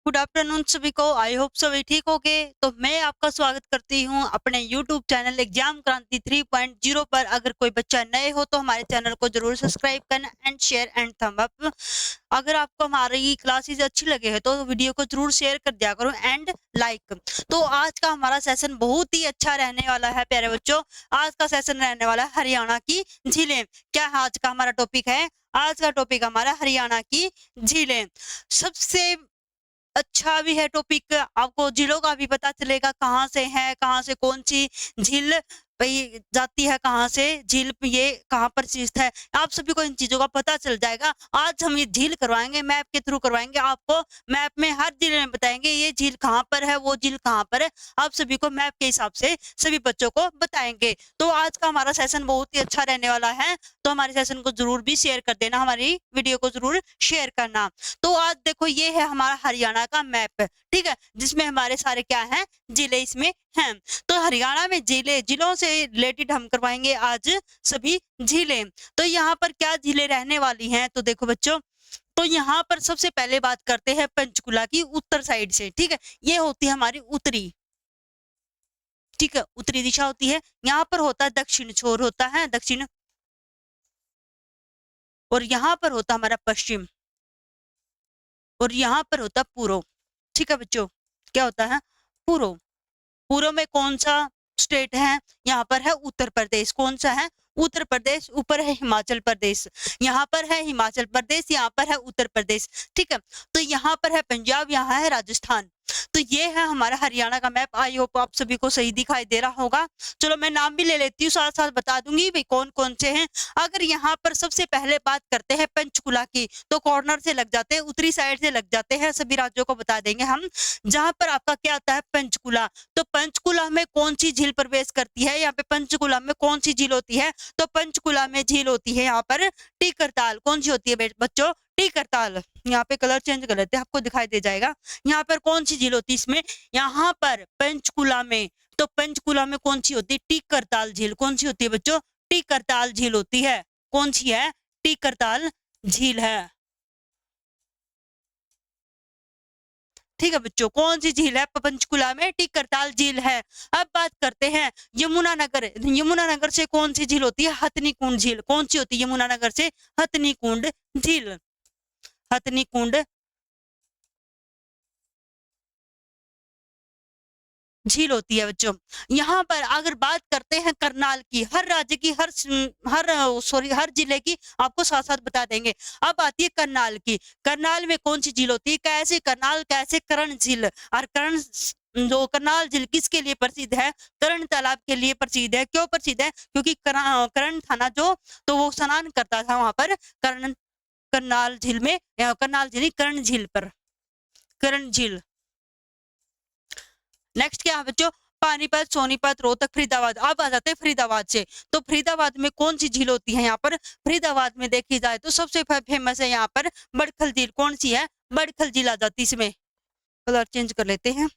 Good afternoon सभी को। I hope सभी ठीक होगे। तो मैं आपका स्वागत करती हूं अपने यूट्यूब चैनल एग्जाम क्रांति 3.0 पर। अगर कोई बच्चा नए हो तो हमारे चैनल को जरूर सब्सक्राइब करना and share and thumb up. अगर आपको हमारी क्लासेस अच्छी लगे है तो वीडियो को जरूर शेयर कर दिया करो एंड लाइक। तो आज का हमारा सेशन बहुत ही अच्छा रहने वाला है प्यारे बच्चों। आज का सेशन रहने वाला है हरियाणा की झीलें। क्या है आज का हमारा टॉपिक है? आज का टॉपिक हमारा हरियाणा की झीलें। सबसे अच्छा भी है टॉपिक, आपको झीलों का भी पता चलेगा कहाँ से है, कहाँ से कौन सी झील भाई जाती है, कहाँ से झील ये कहाँ पर स्थित है, आप सभी को इन चीजों का पता चल जाएगा। आज हम ये झील करवाएंगे, मैप के थ्रू करवाएंगे आपको। मैप में हर जिले में बताएंगे ये झील कहाँ पर है, वो झील कहाँ पर है। आप सभी को मैप के हिसाब से सभी बच्चों को बताएंगे। तो आज का हमारा सेशन बहुत ही अच्छा रहने वाला है। तो हमारे सेशन को जरूर भी शेयर कर देना, हमारी वीडियो को जरूर शेयर करना। तो आज देखो ये है हमारा हरियाणा का मैप, ठीक है, जिसमें हमारे सारे क्या हैं, जिले इसमें हैं। तो हरियाणा में जिलों से रिलेटेड हम करवाएंगे आज सभी झीलें। तो यहाँ पर क्या झीलें रहने वाली हैं, तो देखो बच्चों, तो यहाँ पर सबसे पहले बात करते हैं पंचकुला की उत्तर साइड से, ठीक है। ये होती है हमारी उत्तरी, ठीक है, उत्तरी दिशा होती है। यहाँ पर होता है दक्षिण छोर होता है, दक्षिण, और यहाँ पर होता हमारा पश्चिम, और यहाँ पर होता पूर्व, ठीक है बच्चों। क्या होता है? पूर्व। पूर्व में कौन सा स्टेट है? यहाँ पर है उत्तर प्रदेश। कौन सा है? उत्तर प्रदेश। ऊपर है हिमाचल प्रदेश, यहाँ पर है हिमाचल प्रदेश, यहाँ पर है उत्तर प्रदेश, ठीक है। तो यहाँ पर है पंजाब, यहाँ है राजस्थान। तो ये है हमारा हरियाणा का मैप। आई होप आप सभी को सही दिखाई दे रहा होगा। चलो मैं नाम भी ले लेती हूँ, साथ साथ बता दूंगी भाई कौन कौन से हैं। अगर यहाँ पर सबसे पहले बात करते हैं पंचकुला की, तो कॉर्नर से लग जाते हैं, उत्तरी साइड से लग जाते हैं, सभी राज्यों को बता देंगे हम। जहां पर आपका क्या आता है, पंचकुला। तो पंचकुला में कौन सी झील प्रवेश करती है? यहाँ पे पंचकुला में कौन सी झील होती है? तो पंचकुला में झील होती है यहाँ पर टीकरताल। कौन सी होती है बच्चों? टीकरताल। यहाँ पे कलर चेंज कर लेते हैं, आपको दिखाई दे जाएगा। यहाँ पर कौन सी झील होती है इसमें? यहाँ पर पंचकुला में, तो पंचकुला में कौन सी होती है? टीकरताल झील। कौन सी होती है बच्चों? टीकरताल झील होती है। कौन सी है? टीकरताल झील है, ठीक है बच्चों। कौन सी झील है? पंचकुला में टीकरताल झील है। अब बात करते हैं यमुनानगर। यमुनानगर से कौन सी झील होती है? हथनी कुंड झील। कौन सी होती है यमुनानगर से? हथनी कुंड झील। हथनी कुंड झील होती है बच्चों। यहाँ पर अगर बात करते हैं करनाल की, हर राज्य की, हर जिले की आपको साथ साथ बता देंगे। अब आती है करनाल की। करनाल में कौन सी झील होती है? कैसे करनाल, कैसे कर्ण झील। और कर्ण जो करनाल झील किसके लिए प्रसिद्ध है? कर्ण तालाब के लिए प्रसिद्ध है। क्यों प्रसिद्ध है? क्योंकि कर्ण था ना जो, तो वो स्नान करता था वहां पर करनाल झील में, करनाल झील कर्ण झील पर, कर्ण झील। नेक्स्ट क्या है बच्चों? पानीपत, सोनीपत, रोहतक, फरीदाबाद। अब आ जाते हैं फरीदाबाद से। तो फरीदाबाद में कौन सी झील होती है? यहाँ पर फरीदाबाद में देखी जाए तो सबसे फेमस है यहाँ पर बड़खल झील। कौन सी है? बड़खल झील आ जाती है इसमें। कलर चेंज कर लेते हैं,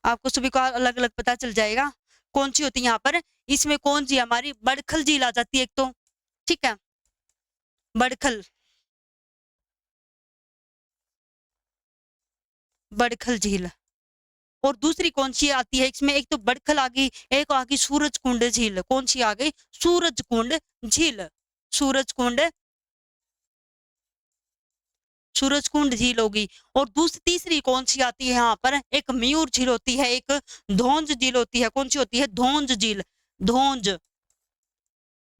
आपको सभी को अलग अलग पता चल जाएगा कौन सी होती है यहाँ पर। इसमें कौन सी हमारी बड़खल झील आ जाती है एक तो, ठीक है, बड़खल, बड़खल झील। और दूसरी कौन सी आती है इसमें? एक तो बड़खल आ गई, एक आ गई सूरज कुंड झील। कौन सी आ गई? सूरज कुंड झील। सूरज कुंड, सूरज कुंड झील होगी। और दूसरी तीसरी कौन सी आती है यहाँ पर? एक मयूर झील होती है, एक धौंज झील होती है। कौन सी होती है? धौंज झील। धौंज,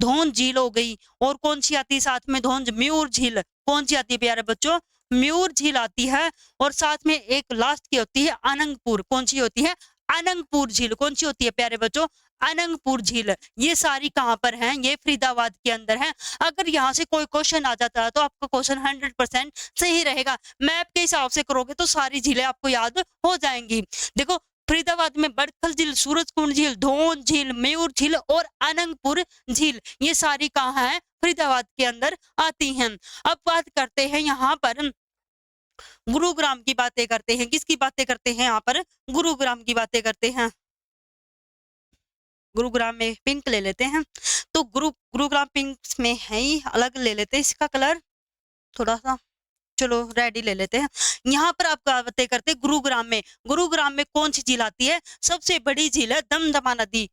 धौंज झील हो गई। और कौन सी आती है साथ में? धौंज मयूर झील। कौन सी आती है प्यारे बच्चों? मयूर झील आती है। और साथ में एक लास्ट की होती है अनंगपुर। कौन सी होती है? अनंगपुर झील। कौन सी होती है प्यारे बच्चों? अनंगपुर झील। ये सारी कहाँ पर हैं? ये फरीदाबाद के अंदर है। अगर यहाँ से कोई क्वेश्चन आ जाता है तो आपका क्वेश्चन 100% सही रहेगा। मैप के हिसाब से करोगे तो सारी झीलें आपको याद हो जाएंगी। देखो फरीदाबाद में बड़खल झील, सूरजकुंड झील, धौंज झील, मयूर झील और अनंगपुर झील, ये सारी कहाँ है? फरीदाबाद के अंदर आती हैं। अब बात करते हैं यहाँ पर गुरुग्राम की बातें करते हैं। किसकी बातें करते हैं यहाँ पर? गुरुग्राम की बातें करते हैं। गुरुग्राम में पिंक ले लेते हैं। तो गुरुग्राम पिंक में है ही, अलग ले लेते हैं इसका कलर थोड़ा सा चलो रेड ही ले लेते हैं। यहाँ पर आपका बातें करते गुरुग्राम में कौन सी झील आती है? सबसे बड़ी झील है दमदमा नदी,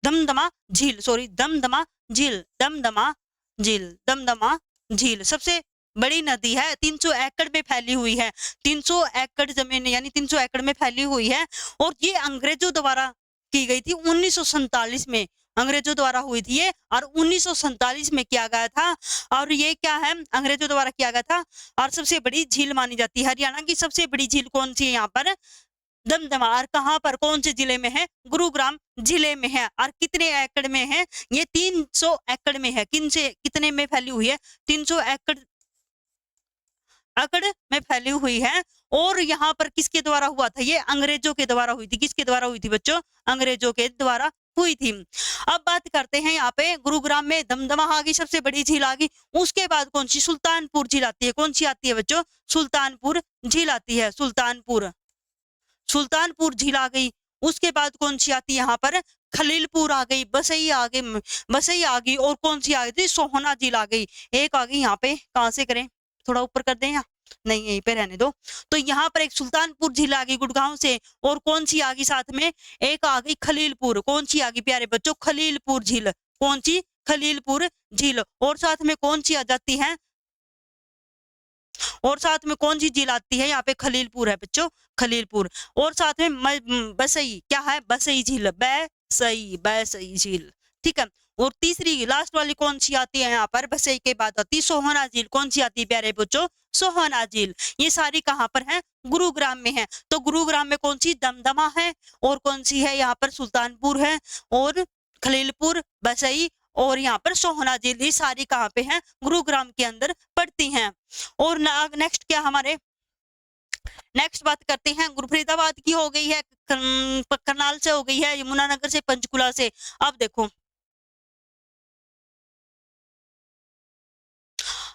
दमदमा झील, सॉरी दमदमा झील, दमदमा झील, दमदमा झील सबसे बड़ी नदी है, 300 एकड़ में फैली हुई है, 300 एकड़ जमीन यानी 300 एकड़ में फैली हुई है। और ये अंग्रेजों द्वारा की गई थी 1947 में, अंग्रेजों द्वारा हुई थी ये, और 1947 में किया गया था। और ये क्या है, अंग्रेजों द्वारा किया गया था। और सबसे बड़ी झील मानी जाती है, हरियाणा की सबसे बड़ी झील कौन सी है यहाँ पर? दमदमा। और कहाँ पर, कौन से जिले में है? गुरुग्राम जिले में है। और कितने एकड़ में है? ये 300 एकड़ में है। कितने में फैली हुई है? 300 एकड़ में फैली हुई है। और यहाँ पर किसके द्वारा हुआ था? ये अंग्रेजों के द्वारा हुई थी। किसके द्वारा हुई थी बच्चों? अंग्रेजों के द्वारा हुई थी। अब बात करते हैं यहाँ पे गुरुग्राम में दमदमा आ गई, सबसे बड़ी झील आ गई। उसके बाद कौन सी? सुल्तानपुर झील आती है। कौन सी आती है बच्चों? सुल्तानपुर झील आती है, सुल्तानपुर झील आ गई। उसके बाद कौन सी आती है यहाँ पर? खलीलपुर आ गई, बसई आ गई, और कौन सी आ गई? सोहना झील आ गई। एक आ गई यहाँ पे, कहाँ से करें, थोड़ा ऊपर कर दें या नहीं, यहीं पे रहने दो। तो यहाँ पर एक सुल्तानपुर झील आ गई गुड़गांव से, और कौन सी आ गई साथ में? एक आ गई खलीलपुर। कौन सी आ गई प्यारे बच्चों? खलीलपुर झील। कौन सी? खलीलपुर झील। और साथ में कौन सी आ जाती है? और साथ में कौन सी झील आती है? यहाँ पे खलीलपुर है बच्चों, खलीलपुर। और साथ में बसई, क्या है? बसई झील, बसई झील, ठीक है। और तीसरी लास्ट वाली कौन सी आती है यहाँ पर? बसई के बाद आती है सोहना झील। कौन सी आती है प्यारे बच्चों? सोहना झील। ये सारी कहाँ पर है? गुरुग्राम में है। तो गुरुग्राम में कौन सी? दमदमा है, और कौन सी है यहाँ पर? सुल्तानपुर है, और खलीलपुर, बसई, और यहाँ पर सोहना झील। ये सारी कहाँ पे है? गुरुग्राम के अंदर पड़ती हैं। और नेक्स्ट क्या हमारे, नेक्स्ट बात करते हैं फरीदाबाद की, हो गई है करनाल से, हो गई है यमुनानगर से, पंचकुला से। अब देखो,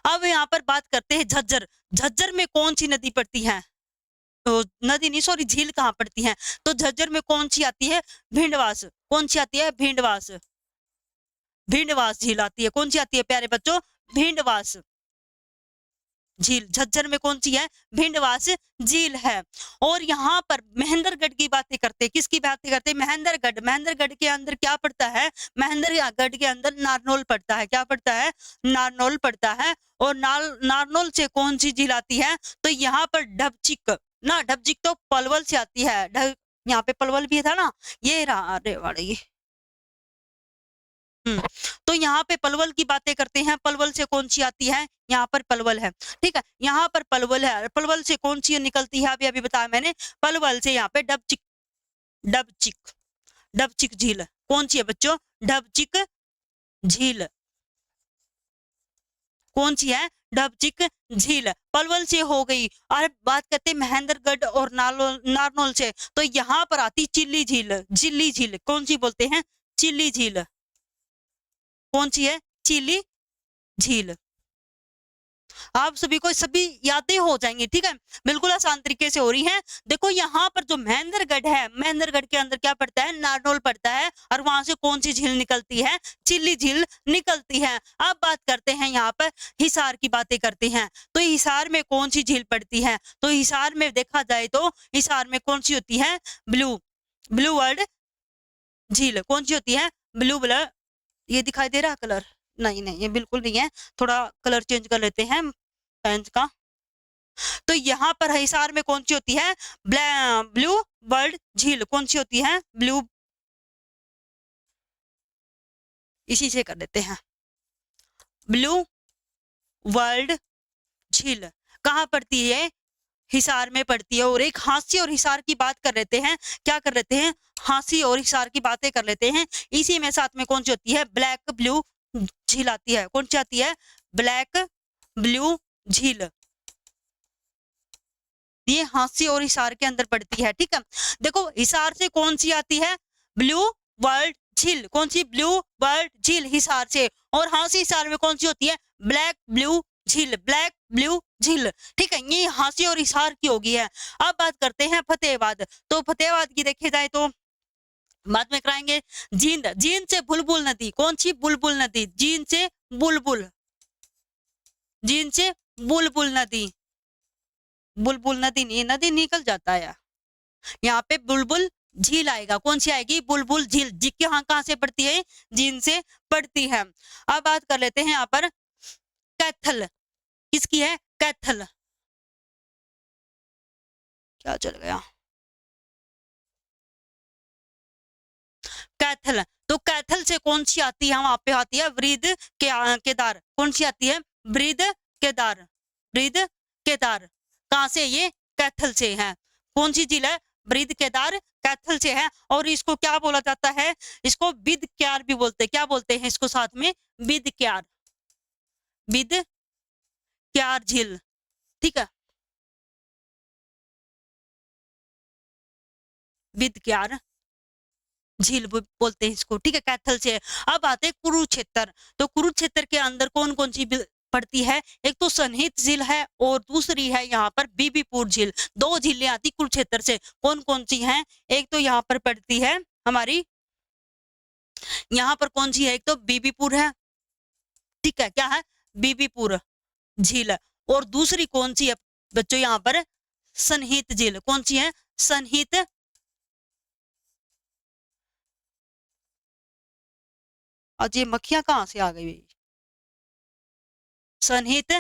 अब यहाँ पर बात करते हैं झज्जर। झज्जर में कौन सी नदी पड़ती है? तो नदी नहीं, सॉरी, झील कहाँ पड़ती है? तो झज्जर में कौन सी आती है? भिंडवास। कौन सी आती है? भिंडवास, भिंडवास झील आती है। कौन सी आती है प्यारे बच्चों? भिंडवास झील। झज्जर में कौन सी है? भिंडवास झील है। और यहाँ पर महेंद्रगढ़ की बातें करते हैं। किसकी बातें करते हैं? महेंद्रगढ़। महेंद्रगढ़ के अंदर क्या पड़ता है? महेंद्रगढ़ के अंदर नारनौल पड़ता है। क्या पड़ता है? नारनौल पड़ता है। और नारनौल से कौन सी झील आती है? तो यहाँ पर डबचिक, ना डबचिक तो पलवल से आती है। यहाँ पे पलवल भी था ना, ये रहा, अरे वाले, तो यहाँ पे पलवल की बातें करते हैं। पलवल से कौन सी आती है? यहाँ पर पलवल है, ठीक है, यहाँ पर पलवल है। पलवल से कौन सी निकलती है? अभी बताया मैंने, पलवल से यहाँ पे डबचिक, डबचिक, डबचिक झील। कौन सी है बच्चों? डबचिक झील। कौन सी है? डबचिक झील। पलवल से हो गई। और बात करते हैं महेंद्रगढ़ और नारनौल से, तो यहाँ पर आती चिल्ली झील, चिल्ली झील। कौन सी बोलते हैं? चिल्ली झील। कौन सी है? चिल्ली झील। आप सभी को सभी यादें हो जाएंगी, ठीक है, बिल्कुल आसान तरीके से हो रही हैं। देखो यहाँ पर जो महेंद्रगढ़ है, महेंद्रगढ़ के अंदर क्या पड़ता है? नारनौल पड़ता है। और वहां से कौन सी झील निकलती है? चिल्ली झील निकलती है। अब बात करते हैं यहाँ पर हिसार की बातें करते हैं। तो हिसार में कौन सी झील पड़ती है? तो हिसार में देखा जाए तो हिसार में कौन सी होती है? ब्लू वर्ल्ड झील। कौन सी होती है? Blue blood. ये दिखाई दे रहा कलर? नहीं, ये बिल्कुल नहीं है, थोड़ा कलर चेंज कर लेते हैं पेन का। तो यहाँ पर हिसार में कौन सी होती है? ब्लू वर्ल्ड झील। कौन सी होती है? ब्लू, इसी से कर देते हैं, ब्लू वर्ल्ड झील। कहाँ पड़ती है? हिसार में पड़ती है। और एक हांसी और हिसार की बात कर लेते हैं। क्या कर लेते हैं? हांसी और हिसार की बातें कर लेते हैं। इसी में साथ में कौन सी होती है? ब्लैक ब्लू झील आती है। कौन सी आती है? ब्लैक ब्लू झील। ये हांसी और हिसार के अंदर पड़ती है, ठीक है। देखो हिसार से कौन सी आती है? ब्लू वर्ल्ड झील। कौन सी? ब्लू वर्ल्ड झील हिसार से। और हांसी हिसार में कौन सी होती है? ब्लैक ब्लू झील, ब्लैक ब्लू झील, ठीक है। ये हांसी और हिसार की होगी है। अब बात करते हैं फतेहाबाद। तो फतेहाबाद की देखे जाए तो बाद में कराएंगे। जींद, जींद से बुलबुल नदी। कौन सी? बुलबुल नदी। जींद से बुलबुल, जींद से बुलबुल नदी। बुलबुल नदी नहीं, नदी निकल जाता है यहाँ पे, बुलबुल झील आएगा। कौन सी आएगी? बुलबुल झील। जी कहाँ कहाँ से पड़ती है? जींद से पड़ती है। अब बात कर लेते हैं यहाँ पर कैथल, किसकी है? कैथल। क्या चल गया? कैथल, तो कैथल से कौन सी आती है? वहां पे आती है वृद्ध केदार। कौन सी आती है? वृद्ध केदार। वृद्ध केदार कहाँ से? ये कैथल से है। कौन सी झील है? वृद्ध केदार कैथल से है। और इसको क्या बोला जाता है? इसको विद क्यार भी बोलते हैं। क्या बोलते हैं इसको साथ में? विद क्यार, विद क्यार झील। ठीक है, विद क्यार झील बोलते हैं इसको। ठीक है, कैथल से है। अब आते हैं कुरुक्षेत्र। तो कुरुक्षेत्र के अंदर कौन कौन सी पड़ती है? एक तो सनहित झील है और दूसरी है यहाँ पर बीबीपुर झील। दो झीलें आती कुरुक्षेत्र से। कौन कौन सी हैं? एक तो यहाँ पर पड़ती है हमारी, यहाँ पर कौन सी है? एक तो बीबीपुर है, ठीक है, क्या है? बीबीपुर झील। और दूसरी कौन सी है बच्चों? यहाँ पर सनहित झील। कौन सी है? सनहित। आज ये मक्खियां कहाँ से आ गई? सनहित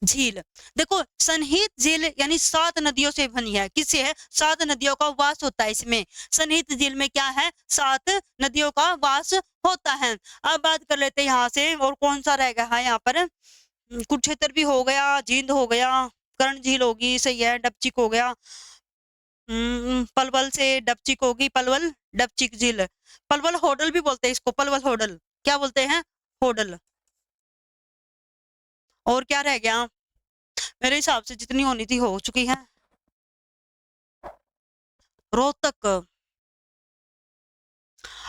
झील। देखो सनहित झील यानी 7 नदियों से बनी है। किससे है? 7 नदियों का वास होता है इसमें। सनहित झील में क्या है? 7 नदियों का वास होता है। अब बात कर लेते हैं यहाँ से, और कौन सा रह गया है यहाँ पर? कुरुक्षेत्र भी हो गया, जींद हो गया, कर्ण झील होगी, सही है, डपचिक हो गया, पलवल से डपचिक होगी, पलवल डपचिक झील। पलवल होडल भी बोलते हैं इसको, पलवल होडल। क्या बोलते हैं? होडल। और क्या रह गया? मेरे हिसाब से जितनी होनी थी हो चुकी है। रोहतक।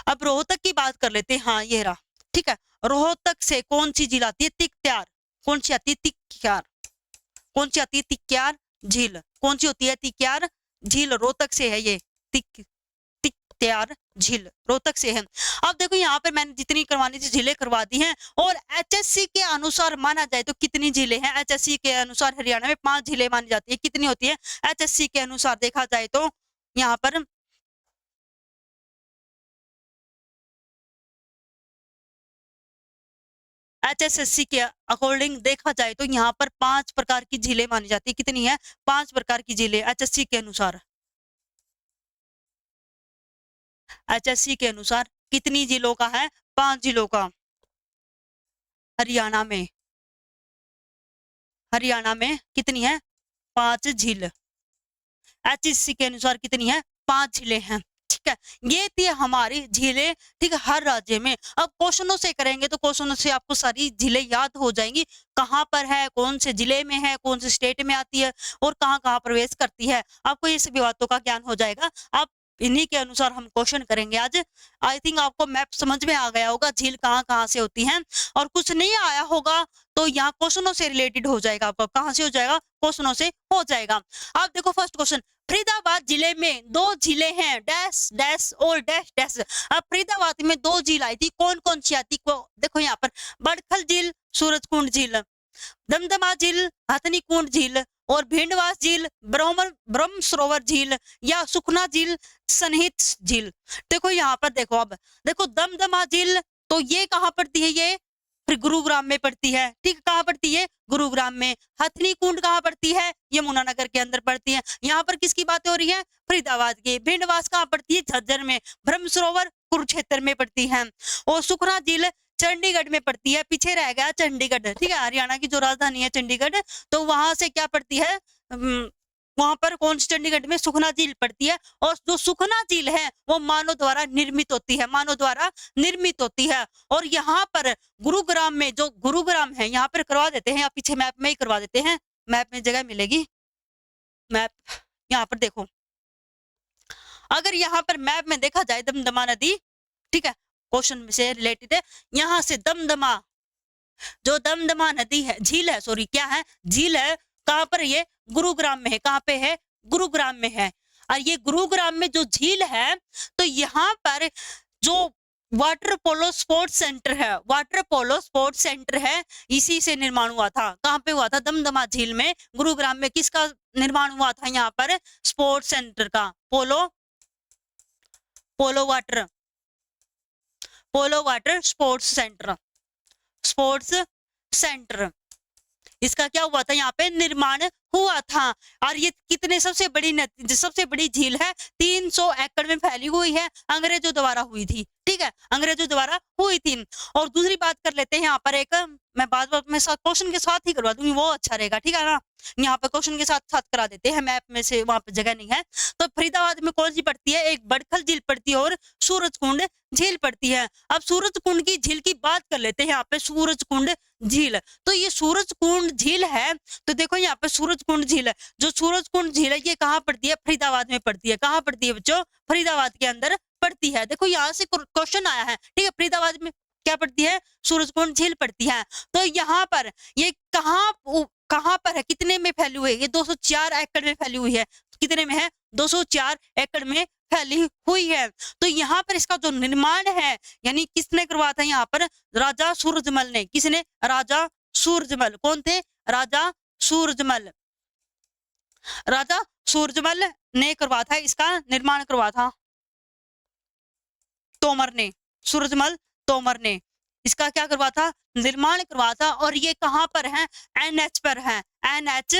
अब रोहतक की बात कर लेते हैं। हाँ ये रहा, ठीक है। रोहतक से कौन सी झील आती है? तिक्यार। कौन सी आती है? तिक्यार। कौन सी आती है? तिक्यार झील। कौन सी होती है? तिक्यार झील रोहतक से है ये। तिक्यार झील रोहतक से है। अब देखो यहाँ पर मैंने जितनी करवानी थी झीलें करवा दी हैं। और एचएससी के अनुसार माना जाए तो कितनी झीलें हैं? एचएससी के अनुसार हरियाणा में 5 झीलें मानी जाती है। कितनी होती है एचएससी के अनुसार देखा जाए तो? यहाँ पर एचएसएससी के अकॉर्डिंग देखा जाए तो यहाँ पर 5 प्रकार की झीलें मानी जाती है। कितनी है? 5 प्रकार की झीलें एचएससी के अनुसार। एचएससी के अनुसार कितनी झीलों का है? 5 झीलों का। हरियाणा में, हरियाणा में कितनी है? 5 झील। एचएससी के अनुसार कितनी है? 5 झीलें हैं। ठीक है, ये थी हमारी झीलें। ठीक है, हर राज्य में। अब क्वेश्चनों से करेंगे तो क्वेश्चनों से आपको सारी झीलें याद हो जाएंगी। कहाँ पर है, कौन से जिले में है, कौन से स्टेट में आती है और कहाँ कहाँ प्रवेश करती है, आपको ये सभी बातों का ज्ञान हो जाएगा। आप इन्हीं के अनुसार हम क्वेश्चन करेंगे आज। आई थिंक आपको मैप समझ में आ गया होगा, झील कहाँ कहाँ से होती है। और कुछ नहीं आया होगा तो यहाँ क्वेश्चनों से रिलेटेड हो जाएगा। आपका कहाँ से हो जाएगा? क्वेश्चनों से हो जाएगा। अब देखो फर्स्ट क्वेश्चन, फरीदाबाद जिले में 2 झीलें हैं, डैश डैश और डैश डैश। अब फरीदाबाद में 2 झील आई थी, कौन कौन सी आती? देखो यहाँ पर बड़खल झील, सूरजकुंड झील, दमदमा झील, हथनी कुंड झील और भिंडवास झील, ब्रह्म सरोवर झील या सुखना झील, सनहित झील। देखो यहाँ पर देखो, अब देखो दमदमा झील तो ये कहाँ पड़ती है? ये फिर गुरुग्राम में पड़ती है। ठीक, कहाँ पड़ती है? गुरुग्राम में। हथनी कुंड कहाँ पड़ती है? यमुनानगर के अंदर पड़ती है। यहाँ पर किसकी बातें हो रही है? फरीदाबाद की। भिंडवास कहाँ पड़ती है? झज्जर में। ब्रह्म सरोवर कुरुक्षेत्र में पड़ती है। और सुखना झील चंडीगढ़ में पड़ती है। पीछे रह गया चंडीगढ़। ठीक है, हरियाणा की जो राजधानी है चंडीगढ़, तो वहां से क्या पड़ती है? वहां पर कौन सी? चंडीगढ़ में सुखना झील पड़ती है। और जो सुखना झील है वो मानव द्वारा निर्मित होती है, मानव द्वारा निर्मित होती है। और यहाँ पर गुरुग्राम में, जो गुरुग्राम है, यहाँ पर करवा देते हैं या पीछे मैप में ही करवा देते हैं, मैप में जगह मिलेगी। मैप यहाँ पर देखो, अगर यहाँ पर मैप में देखा जाए दमदमा नदी, ठीक है, क्वेश्चन से रिलेटेड है। यहाँ से दमदमा, जो दमदमा नदी है, झील है, सॉरी क्या है? झील है। कहाँ पर? ये गुरुग्राम में है। कहाँ पे है? गुरुग्राम में है। और ये गुरुग्राम में जो झील है, तो यहाँ पर जो वाटर पोलो स्पोर्ट्स सेंटर है, वाटर पोलो स्पोर्ट्स सेंटर है, इसी से निर्माण हुआ था। कहाँ पे हुआ था? दमदमा झील में, गुरुग्राम में। किसका निर्माण हुआ था यहाँ पर? स्पोर्ट्स सेंटर का। Polo polo water polo water sports centre, sports centre, इसका क्या हुआ था? यहाँ पे निर्माण हुआ था। और ये कितने सबसे बड़ी झील है, 300 एकड़ में फैली हुई है, अंग्रेजों द्वारा हुई थी। ठीक है, अंग्रेजों द्वारा हुई थी। और दूसरी बात कर लेते हैं यहाँ पर एक, मैं बात में क्वेश्चन के साथ ही करवा दूंगी, वो अच्छा रहेगा। ठीक है ना, यहाँ पे क्वेश्चन के साथ साथ करा देते हैं, मैप में से वहां पे जगह नहीं है। तो फरीदाबाद में कौन सी पड़ती है? एक बड़खल झील पड़ती है और सूरजकुंड झील पड़ती है। अब सूरजकुंड की झील की बात कर लेते हैं यहाँ पे, सूरजकुंड झील। तो ये सूरजकुंड झील है, तो देखो यहाँ पे सूरजकुंड झील है, जो सूरजकुंड झील है ये कहाँ पड़ती है? फरीदाबाद में पड़ती है। कहाँ पड़ती है बच्चों? फरीदाबाद के अंदर पड़ती है। देखो यहाँ से क्वेश्चन आया है। ठीक है, फरीदाबाद में क्या पड़ती है? सूरजकुंड झील पड़ती है। तो यहाँ पर ये कहाँ पर है? कितने में फैली हुई है? ये 204 एकड़ में फैली हुई है। कितने में है? 204 एकड़ में फैली हुई है। तो यहाँ पर इसका जो निर्माण है, यानी किसने करवाया था यहाँ पर? राजा सूरजमल ने। किसने? राजा सूरजमल। कौन थे? राजा सूरजमल। राजा सूरजमल ने करवाया था, इसका निर्माण करवाया था तोमर ने, सूरजमल तोमर ने इसका क्या करवा था? निर्माण करवा था। और ये कहाँ पर है? NH पर है, NH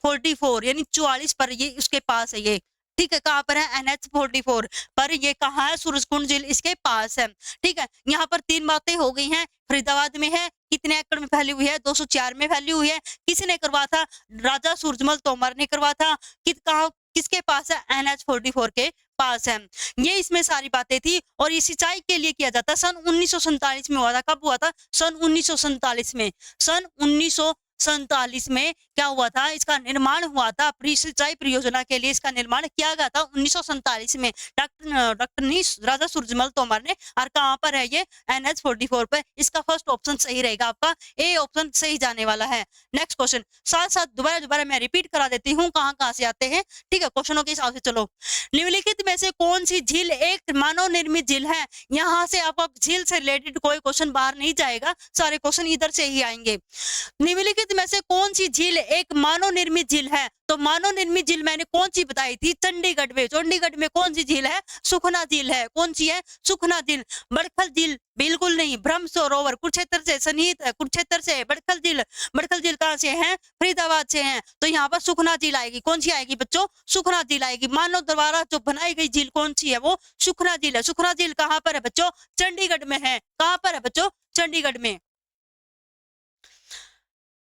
44 यानी 44 पर ये उसके पास है ये। ठीक है, कहाँ पर है? NH 44 पर। ये कहाँ है? सूरजकुंड झील इसके पास है। ठीक है, यहाँ पर 3 बातें हो गई हैं। फरीदाबाद में है, कितने एकड़ में फैली हुई है? 204 में फैली हुई है। किसने करवा था? राजा सूरजमल तोमर ने करवा था। किसके पास है? NH 44 के पास है। ये इसमें सारी बातें थी। और ये सिंचाई के लिए किया जाता सन 1947 में हुआ था। कब हुआ था? सन 1947 में। सन 1947 में क्या हुआ था? इसका निर्माण हुआ था। सिंचाई परियोजना के लिए इसका निर्माण किया गया था 1947 में, डॉक्टर राजा सूरजमल तोमर ने। और कहाँ पर है ये? NH 44 पर। इसका फर्स्ट ऑप्शन सही रहेगा, आपका ए ऑप्शन सही जाने वाला है। नेक्स्ट क्वेश्चन साथ साथ दोबारा मैं रिपीट करा देती हूँ कहाँ से आते हैं। ठीक है, क्वेश्चनों के हिसाब से चलो। निम्नलिखित में से कौन सी झील एक मानव निर्मित झील है? यहाँ से आपका झील से रिलेटेड कोई क्वेश्चन बाहर नहीं जाएगा, सारे क्वेश्चन इधर से ही आएंगे। निम्नलिखित में से कौन सी झील एक मानव निर्मित झील है? तो मानव निर्मित झील मैंने कौन सी बताई थी? चंडीगढ़ में। चंडीगढ़ में कौन सी झील है? सुखना झील है। कौन सी है? सुखना झील। बड़खल झील बिल्कुल नहीं, ब्रह्म सरोवर कुरुक्षेत्र से सन्निहित है, कुरुक्षेत्र से बड़खल झील कहाँ से है? फरीदाबाद से है। तो यहाँ पर सुखना झील आएगी। कौन सी आएगी बच्चों? सुखना झील आएगी। मानव द्वारा जो बनाई गई झील कौन सी है? वो सुखना झील है। सुखना झील कहाँ पर है बच्चों? चंडीगढ़ में है। कहाँ पर है बच्चों? चंडीगढ़ में।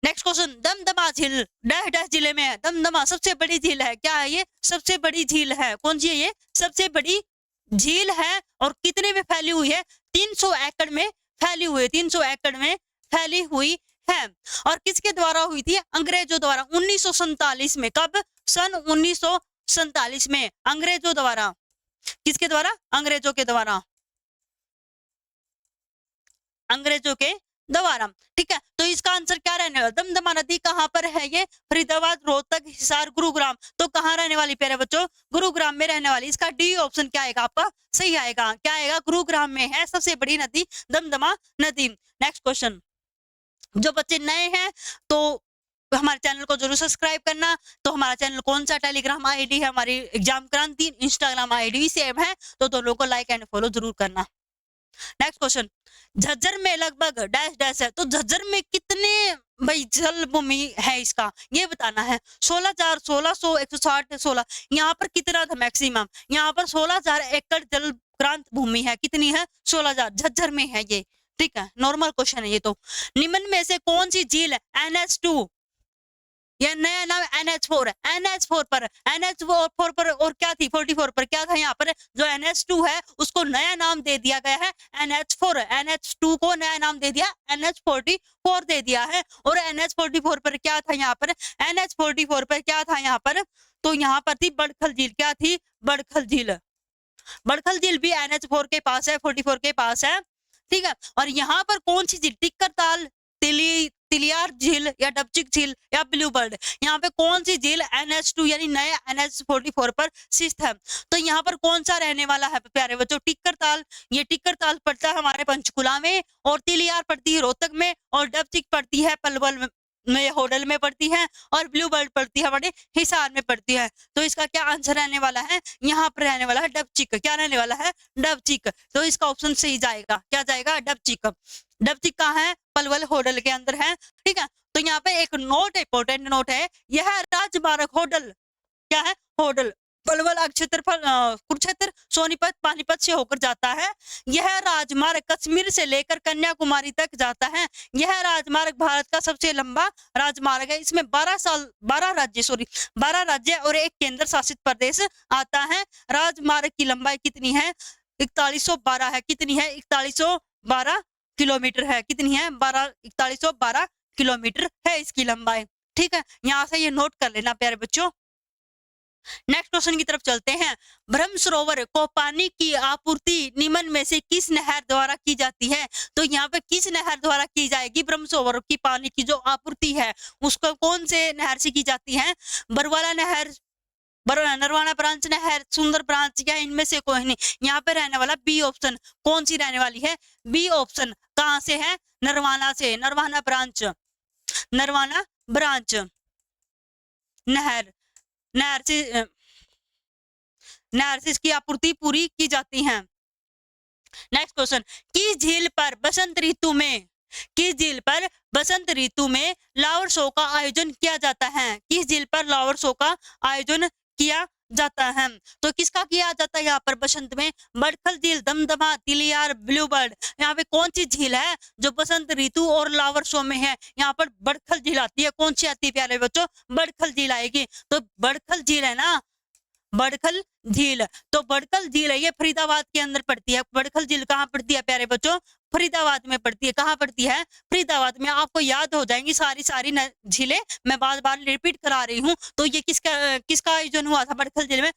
नेक्स्ट क्वेश्चन, दमदमा झील डैश डैश जिले में है। दमदमा सबसे बड़ी झील है। क्या है ये? सबसे बड़ी झील है। कौन सी है ये? सबसे बड़ी झील है। और कितने में फैली हुई है? 300 एकड़ में फैली हुई है। 300 एकड़ में फैली हुई है। और किसके द्वारा हुई थी? अंग्रेजों द्वारा 1947 में। कब? सन 1947 में अंग्रेजों द्वारा। किसके द्वारा? अंग्रेजों के द्वारा। अंग्रेजों के द्वारा। ठीक है, तो इसका आंसर क्या रहने वाला? दमदमा नदी कहाँ पर है? ये फरीदाबाद, रोहतक, हिसार, गुरुग्राम। तो कहाँ रहने वाली प्यारे बच्चों? गुरुग्राम में रहने वाली। इसका डी ऑप्शन क्या आएगा आपका? सही आएगा। क्या आएगा? गुरुग्राम में है सबसे बड़ी नदी दमदमा नदी। नेक्स्ट क्वेश्चन, जो बच्चे नए हैं तो हमारे चैनल को जरूर सब्सक्राइब करना। तो हमारा चैनल कौन सा? टेलीग्राम आईडी है हमारी एग्जाम क्रांति, इंस्टाग्राम आईडी भी सेम है, तो दोनों को लाइक एंड फॉलो जरूर करना। नेक्स्ट क्वेश्चन, झज्जर में लगभग डैश डैश है। तो झज्जर में कितने भाई जल भूमि है इसका ये बताना है। 16,000, 1600, 160, 16। यहाँ पर कितना था मैक्सिमम? यहाँ पर 16,000 एकड़ जल क्रांत भूमि है। कितनी है? 16,000। झज्जर में है ये। ठीक है, नॉर्मल क्वेश्चन है ये। तो निम्न में से कौन सी झील है? NH2 यह नया नाम NH4 है। NH4 पर, NH4 पर और क्या थी? 44 पर क्या था? यहाँ पर जो NH2 है उसको नया नाम दे दिया गया है NH4। NH2 को नया नाम दे दिया NH44 दे दिया है। और NH44 पर क्या था? यहाँ पर NH44 पर क्या था? यहाँ पर तो यहाँ पर थी बड़खल झील। क्या थी? बड़खल झील। बड़खल झील भी NH4 के पास है, 44 के पास है। ठीक है, और यहाँ पर कौन सी झील? टिक्कर ताल, तिली तिलियार झील या डबचिक झील या ब्लू बर्ड। यहाँ पे कौन सी झील NH2 यानी नए NH44 पर स्थित है? तो यहाँ पर कौन सा रहने वाला है प्यारे बच्चों? टिक्कर ताल। ये टिक्कर ताल पड़ता है हमारे पंचकुला में, और तिलियार पड़ती है रोहतक में, और डबचिक पड़ती है पलवल में, होडल में पड़ती है, और ब्लू बर्ड पड़ती है हमारे हिसार में पड़ती है। तो इसका क्या आंसर रहने वाला है? यहाँ पर रहने वाला है डबचिक। क्या रहने वाला है? डबचिक। तो इसका ऑप्शन सही जाएगा। क्या जाएगा? डबचिक। डबचिक कहाँ है? पलवल होडल के अंदर है। ठीक है, तो यहाँ पे एक नोट, इंपॉर्टेंट नोट है, यह राजमार्ग होडल, क्या है? होडल पलवल क्षेत्रफल कुरुक्षेत्र, सोनीपत, पानीपत से होकर जाता है। यह राजमार्ग कश्मीर से लेकर कन्याकुमारी तक जाता है। यह राजमार्ग भारत का सबसे लंबा राजमार्ग है। इसमें 12 राज्य और एक केंद्र शासित प्रदेश आता है। राजमार्ग की लंबाई कितनी है? 4112 है। कितनी है? 4112 किलोमीटर है। कितनी है? 4112 किलोमीटर है इसकी लंबाई। ठीक है, यहाँ से ये नोट कर लेना प्यारे बच्चों। नेक्स्ट क्वेश्चन की तरफ चलते हैं। ब्रह्म सरोवर को पानी की आपूर्ति निम्न में से किस नहर द्वारा की जाती है? तो यहाँ पे किस नहर द्वारा की जाएगी? ब्रह्म सरोवर की पानी की जो आपूर्ति है उसको कौन से नहर से की जाती है? बरवाला नहर, नरवाना ब्रांच नहर, सुंदर ब्रांच, या इनमें से कोई नहीं। यहाँ पे रहने वाला बी ऑप्शन। कौन सी रहने वाली है? B option. कहाँ से है? नरवाना से। नरवाना ब्रांच नहर नहर से इसकी आपूर्ति पूरी की जाती है। Next question. किस झील पर बसंत ऋतु में फ्लावर शो का आयोजन किया जाता है? किस झील पर फ्लावर शो का आयोजन किया जाता है? तो किसका किया जाता है यहाँ पर बसंत में? बड़खल झील, दमदमा, तिलियार, ब्लू बर्ड। यहाँ पे कौन सी झील है जो बसंत ऋतु और फ्लावर शो में है? यहाँ पर बड़खल झील आती है। कौन सी आती है प्यारे बच्चों? बड़खल झील आएगी। तो बड़खल झील है ना, बड़खल झील। तो बड़खल झील है ये फरीदाबाद के अंदर पड़ती है। बड़खल झील कहाँ पड़ती है प्यारे बच्चों? फरीदाबाद में पड़ती है। कहाँ पड़ती है? फरीदाबाद में। आपको याद हो जाएंगी सारी झीलें, मैं बार बार रिपीट करा रही हूँ। तो ये किसका आयोजन हुआ था बड़खल झील में?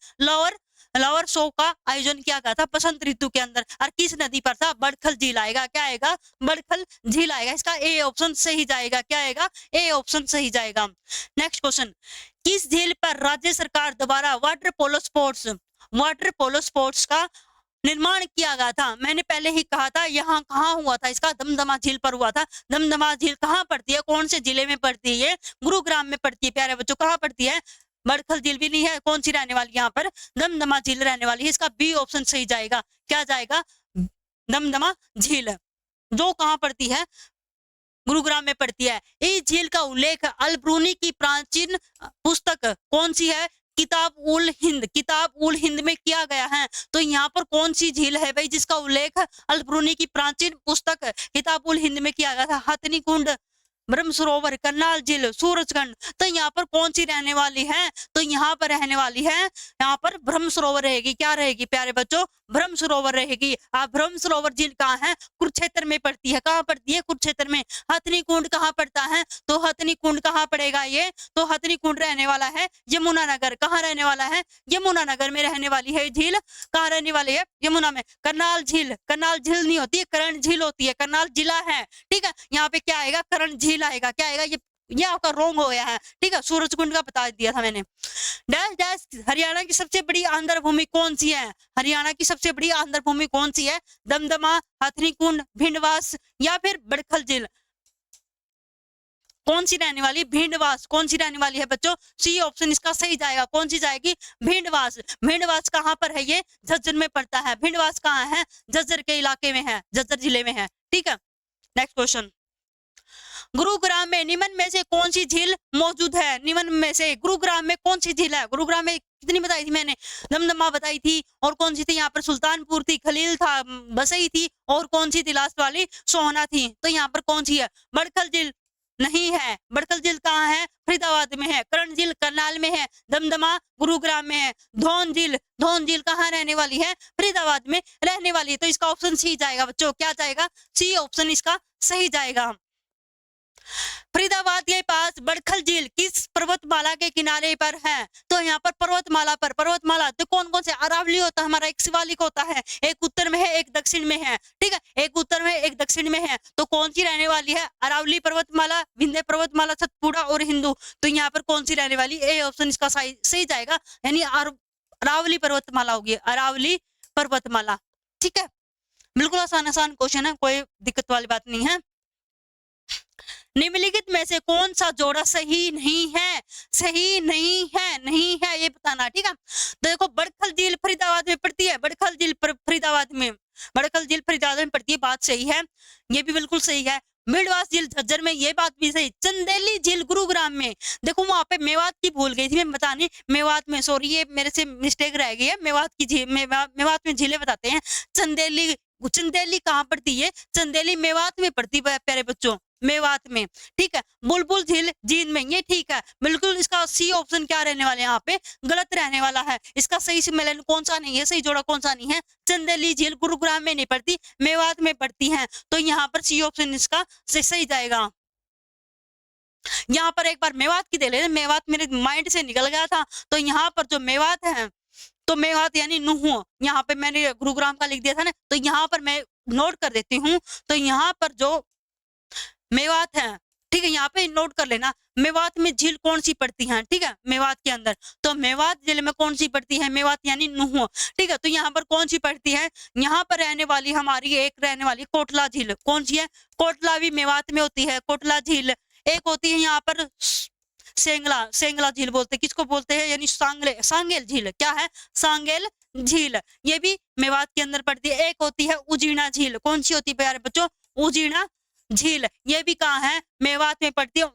फ्लावर शो का आयोजन किया गया था बसंत ऋतु के अंदर। और किस नदी पर था? बड़खल झील आएगा। क्या आएगा? बड़खल झील आएगा। इसका ए ऑप्शन सही जाएगा। क्या आएगा? ए ऑप्शन सही जाएगा। Next question. किस झील पर राज्य सरकार द्वारा वाटर पोलो स्पोर्ट्स का निर्माण किया गया था? मैंने पहले ही कहा था यहाँ कहाँ हुआ था इसका? दमदमा झील पर हुआ था। दमदमा झील कहाँ पड़ती है? कौन से जिले में पड़ती है? ये गुरुग्राम में पड़ती है प्यारे बच्चों। कहाँ पड़ती है? बड़खल झील भी नहीं है। कौन सी रहने वाली यहाँ पर? दमदमा झील रहने वाली है। इसका बी ऑप्शन सही जाएगा। क्या जाएगा? दमदमा झील। जो कहाँ पड़ती है? गुरुग्राम में पड़ती है। इस झील का उल्लेख अल-ब्रूनी की प्राचीन पुस्तक कौन सी है? किताब उल हिंद में किया गया है। तो यहाँ पर कौन सी झील है भाई जिसका उल्लेख अल-ब्रूनी की प्राचीन पुस्तक किताब उल हिंद में किया गया था? हथनी कुंड, ब्रह्म सरोवर, करनाल झील, सूरजगंड। तो यहाँ पर कौन सी रहने वाली है? तो यहाँ पर रहने वाली है, यहाँ पर ब्रह्म सरोवर रहेगी। क्या रहेगी प्यारे बच्चों? ब्रह्म सरोवर रहेगी। ब्रह्म सरोवर झील कहाँ है? कुरुक्षेत्र में पड़ती है। कहाँ पड़ती है? कुरुक्षेत्र में। हथनी कुंड कहाँ पड़ता है? तो हथनी कुंड कहाँ पड़ेगा ये? तो हथनी कुंड रहने वाला है यमुनानगर। कहाँ रहने वाला है? यमुनानगर में रहने वाली है झील। कहाँ रहने वाली है? यमुना में। करनाल झील नहीं होती है, कर्ण झील होती है। करनाल जिला है। ठीक है, यहाँ पे क्या आएगा? कर्ण झील आएगा। क्या आएगा? ये आपका रोंग हो गया है। ठीक है, सूरजकुंड का बता दिया था मैंने। डैश डैश हरियाणा की सबसे बड़ी आंध्र भूमि कौन सी है? हरियाणा की सबसे बड़ी आंध्र भूमि कौन सी है? दमदमा, हथनी कुंड, भिंडवास या फिर बड़खल झील। कौन सी रहने वाली? भिंडवास। कौन सी रहने वाली है बच्चों? सी ऑप्शन इसका सही जाएगा। कौन सी जाएगी? भिंडवास। भिंडवास कहाँ पर है? ये झज्जर में पड़ता है। भिंडवास कहाँ है? झज्जर के इलाके में है, झज्जर जिले में है। ठीक है, नेक्स्ट क्वेश्चन। गुरुग्राम में निम्न में से कौन सी झील मौजूद है? निम्न में से गुरुग्राम में कौन सी झील है? गुरुग्राम में कितनी बताई थी मैंने? दमदमा बताई थी, और कौन सी थी? यहाँ पर सुल्तानपुर थी, खलील था, बसई थी, और कौन सी थी लास्ट वाली? सोहना थी। तो यहाँ पर कौन सी है? बड़खल झील नहीं है। बड़खल झील कहाँ है? फरीदाबाद में है। कर्ण झील करनाल में है। दमदमा गुरुग्राम में है। धौन झील कहाँ रहने वाली है? फरीदाबाद में रहने वाली है। तो इसका ऑप्शन सी जाएगा बच्चों। क्या जाएगा? सी ऑप्शन इसका सही जाएगा। फरीदाबाद के पास बड़खल झील किस पर्वतमाला के किनारे पर है? तो यहाँ पर पर्वतमाला तो कौन कौन से अरावली होता है हमारा, एक शिवालिक होता है, एक उत्तर में है एक दक्षिण में है, ठीक है, एक उत्तर में एक दक्षिण में है, तो कौन सी रहने वाली है? अरावली पर्वतमाला, विंध्य पर्वतमाला, सतपुड़ा और हिंदू। तो यहाँ पर कौन सी रहने वाली? ए ऑप्शन इसका सही जाएगा, यानी अरावली पर्वतमाला होगी, अरावली पर्वतमाला। ठीक है, बिल्कुल आसान क्वेश्चन है, कोई दिक्कत वाली बात नहीं है। निम्नलिखित में से कौन सा जोड़ा सही नहीं है? नहीं है ये बताना, ठीक है। तो देखो बड़खल झील फरीदाबाद में पड़ती है, बड़खल झील फरीदाबाद में पड़ती है, बात सही है, ये भी बिल्कुल सही है। मिडवास झील झज्जर में, ये बात भी सही। चंदेली झील गुरुग्राम में, देखो वहां पे मेवात की भूल गई थी मैं बताने, मेवात में, सॉरी ये मेरे से मिस्टेक रह गई है, मेवात की झील, मेवात में झीलें बताते हैं। चंदेली कहाँ पड़ती है? चंदेली मेवात में पड़ती है प्यारे बच्चों, मेवात में, ठीक है। बुलबुल झील जींद में, ये ठीक है, बिल्कुल इसका सी ऑप्शन क्या रहने वाला है यहाँ पे? गलत रहने वाला है। इसका सही सम्मेलन कौन सा नहीं है, सही जोड़ा कौन सा नहीं है? चंदेली झील गुरुग्राम में नहीं पड़ती, मेवात में पड़ती है, तो यहाँ पर सी ऑप्शन इसका सही जाएगा। यहाँ पर एक बार मेवात की दे ले, मेवात मेरे माइंड से निकल गया था, तो यहाँ पर जो मेवात है, तो मेवात यानी नुहु, यहाँ पे मैंने गुरुग्राम का लिख दिया था ना, तो यहाँ पर मैं नोट कर देती हूँ, तो यहाँ पर जो मेवात है, ठीक है, यहाँ पे नोट कर लेना, मेवात में झील कौन सी पड़ती है, ठीक है, मेवात के अंदर, तो मेवात जिले में कौन सी पड़ती है? मेवात यानी नुहु, ठीक है। तो यहाँ पर कौन सी पड़ती है? यहाँ पर रहने वाली हमारी एक रहने वाली कोटला झील, कौन सी है? कोटला भी मेवात में होती है, कोटला झील। एक होती है यहाँ पर सेंगला झील बोलते, किसको बोलते हैं? यानी सांगेल झील, क्या है? सांगेल झील, ये भी मेवात के अंदर पड़ती है। एक होती है उजीना झील, कौन सी होती है प्यारे बच्चों? उजीना झील, ये भी कहाँ है? मेवात में पड़ती है,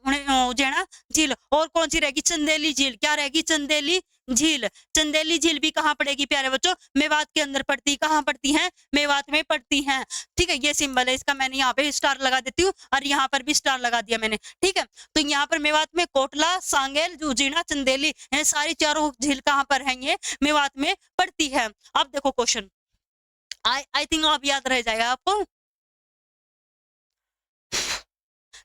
उजीना झील। और कौन सी रहेगी? चंदेली झील, क्या रहेगी? चंदेली झील। चंदेली झील भी कहाँ पड़ेगी प्यारे बच्चों? मेवात के अंदर पड़ती, कहाँ पड़ती है? मेवात में पड़ती है, ठीक है। ये सिंबल है इसका, मैंने यहाँ पे स्टार लगा देती हूँ, और यहाँ पर भी स्टार लगा दिया मैंने, ठीक है। तो यहाँ पर मेवात में कोटला, सांगेल, उजीना, चंदेली, ये सारी चारों झील कहाँ पर है? ये मेवात में पड़ती है। अब देखो क्वेश्चन, आई थिंक आप याद रह जाएगा आपको।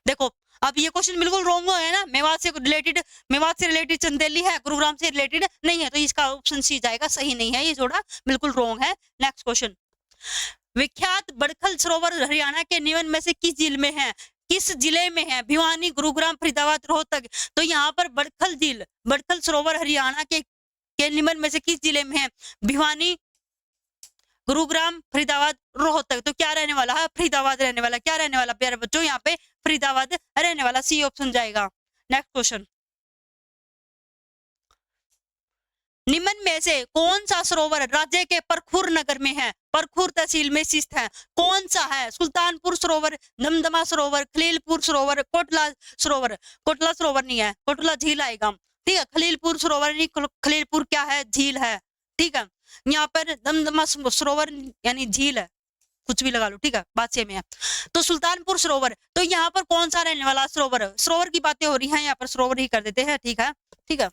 देखो अब ये क्वेश्चन बिल्कुल रॉन्ग है ना, मेवात से रिलेटेड चंदेली है, गुरुग्राम से रिलेटेड नहीं है, तो इसका ऑप्शन सी जाएगा, सही नहीं है, ये जोड़ा बिल्कुल रॉन्ग है। नेक्स्ट क्वेश्चन, विख्यात बड़खल सरोवर हरियाणा के निम्न में से किस जिले में है? किस जिले में है? भिवानी, गुरुग्राम, फरीदाबाद, रोहतक। तो यहाँ पर बड़खल सरोवर हरियाणा के निम्न में से किस जिले में है? भिवानी, गुरुग्राम, फरीदाबाद, रोहतक। तो क्या रहने वाला है? फरीदाबाद रहने वाला। क्या रहने वाला प्यारे बच्चों? यहाँ पे फरीदाबाद रहने वाला, सी ऑप्शन जाएगा। नेक्स्ट क्वेश्चन, निम्न में से कौन सा सरोवर राज्य के परखुर नगर में है? परखुर तहसील में स्थित है, कौन सा है? सुल्तानपुर सरोवर, दमदमा सरोवर, खलीलपुर सरोवर, कोटला सरोवर नहीं है, कोटला झील आएगा, ठीक है। खलीलपुर सरोवर नहीं, खलीलपुर क्या है? झील है, ठीक है। यहाँ पर दमदमा सरोवर यानी झील है, कुछ भी लगा लो, ठीक है, बात सेम है। तो सुल्तानपुर सरोवर, तो यहाँ पर कौन सा रहने वाला सरोवर की बातें हो रही हैं, यहाँ पर सरोवर ही कर देते हैं, ठीक है,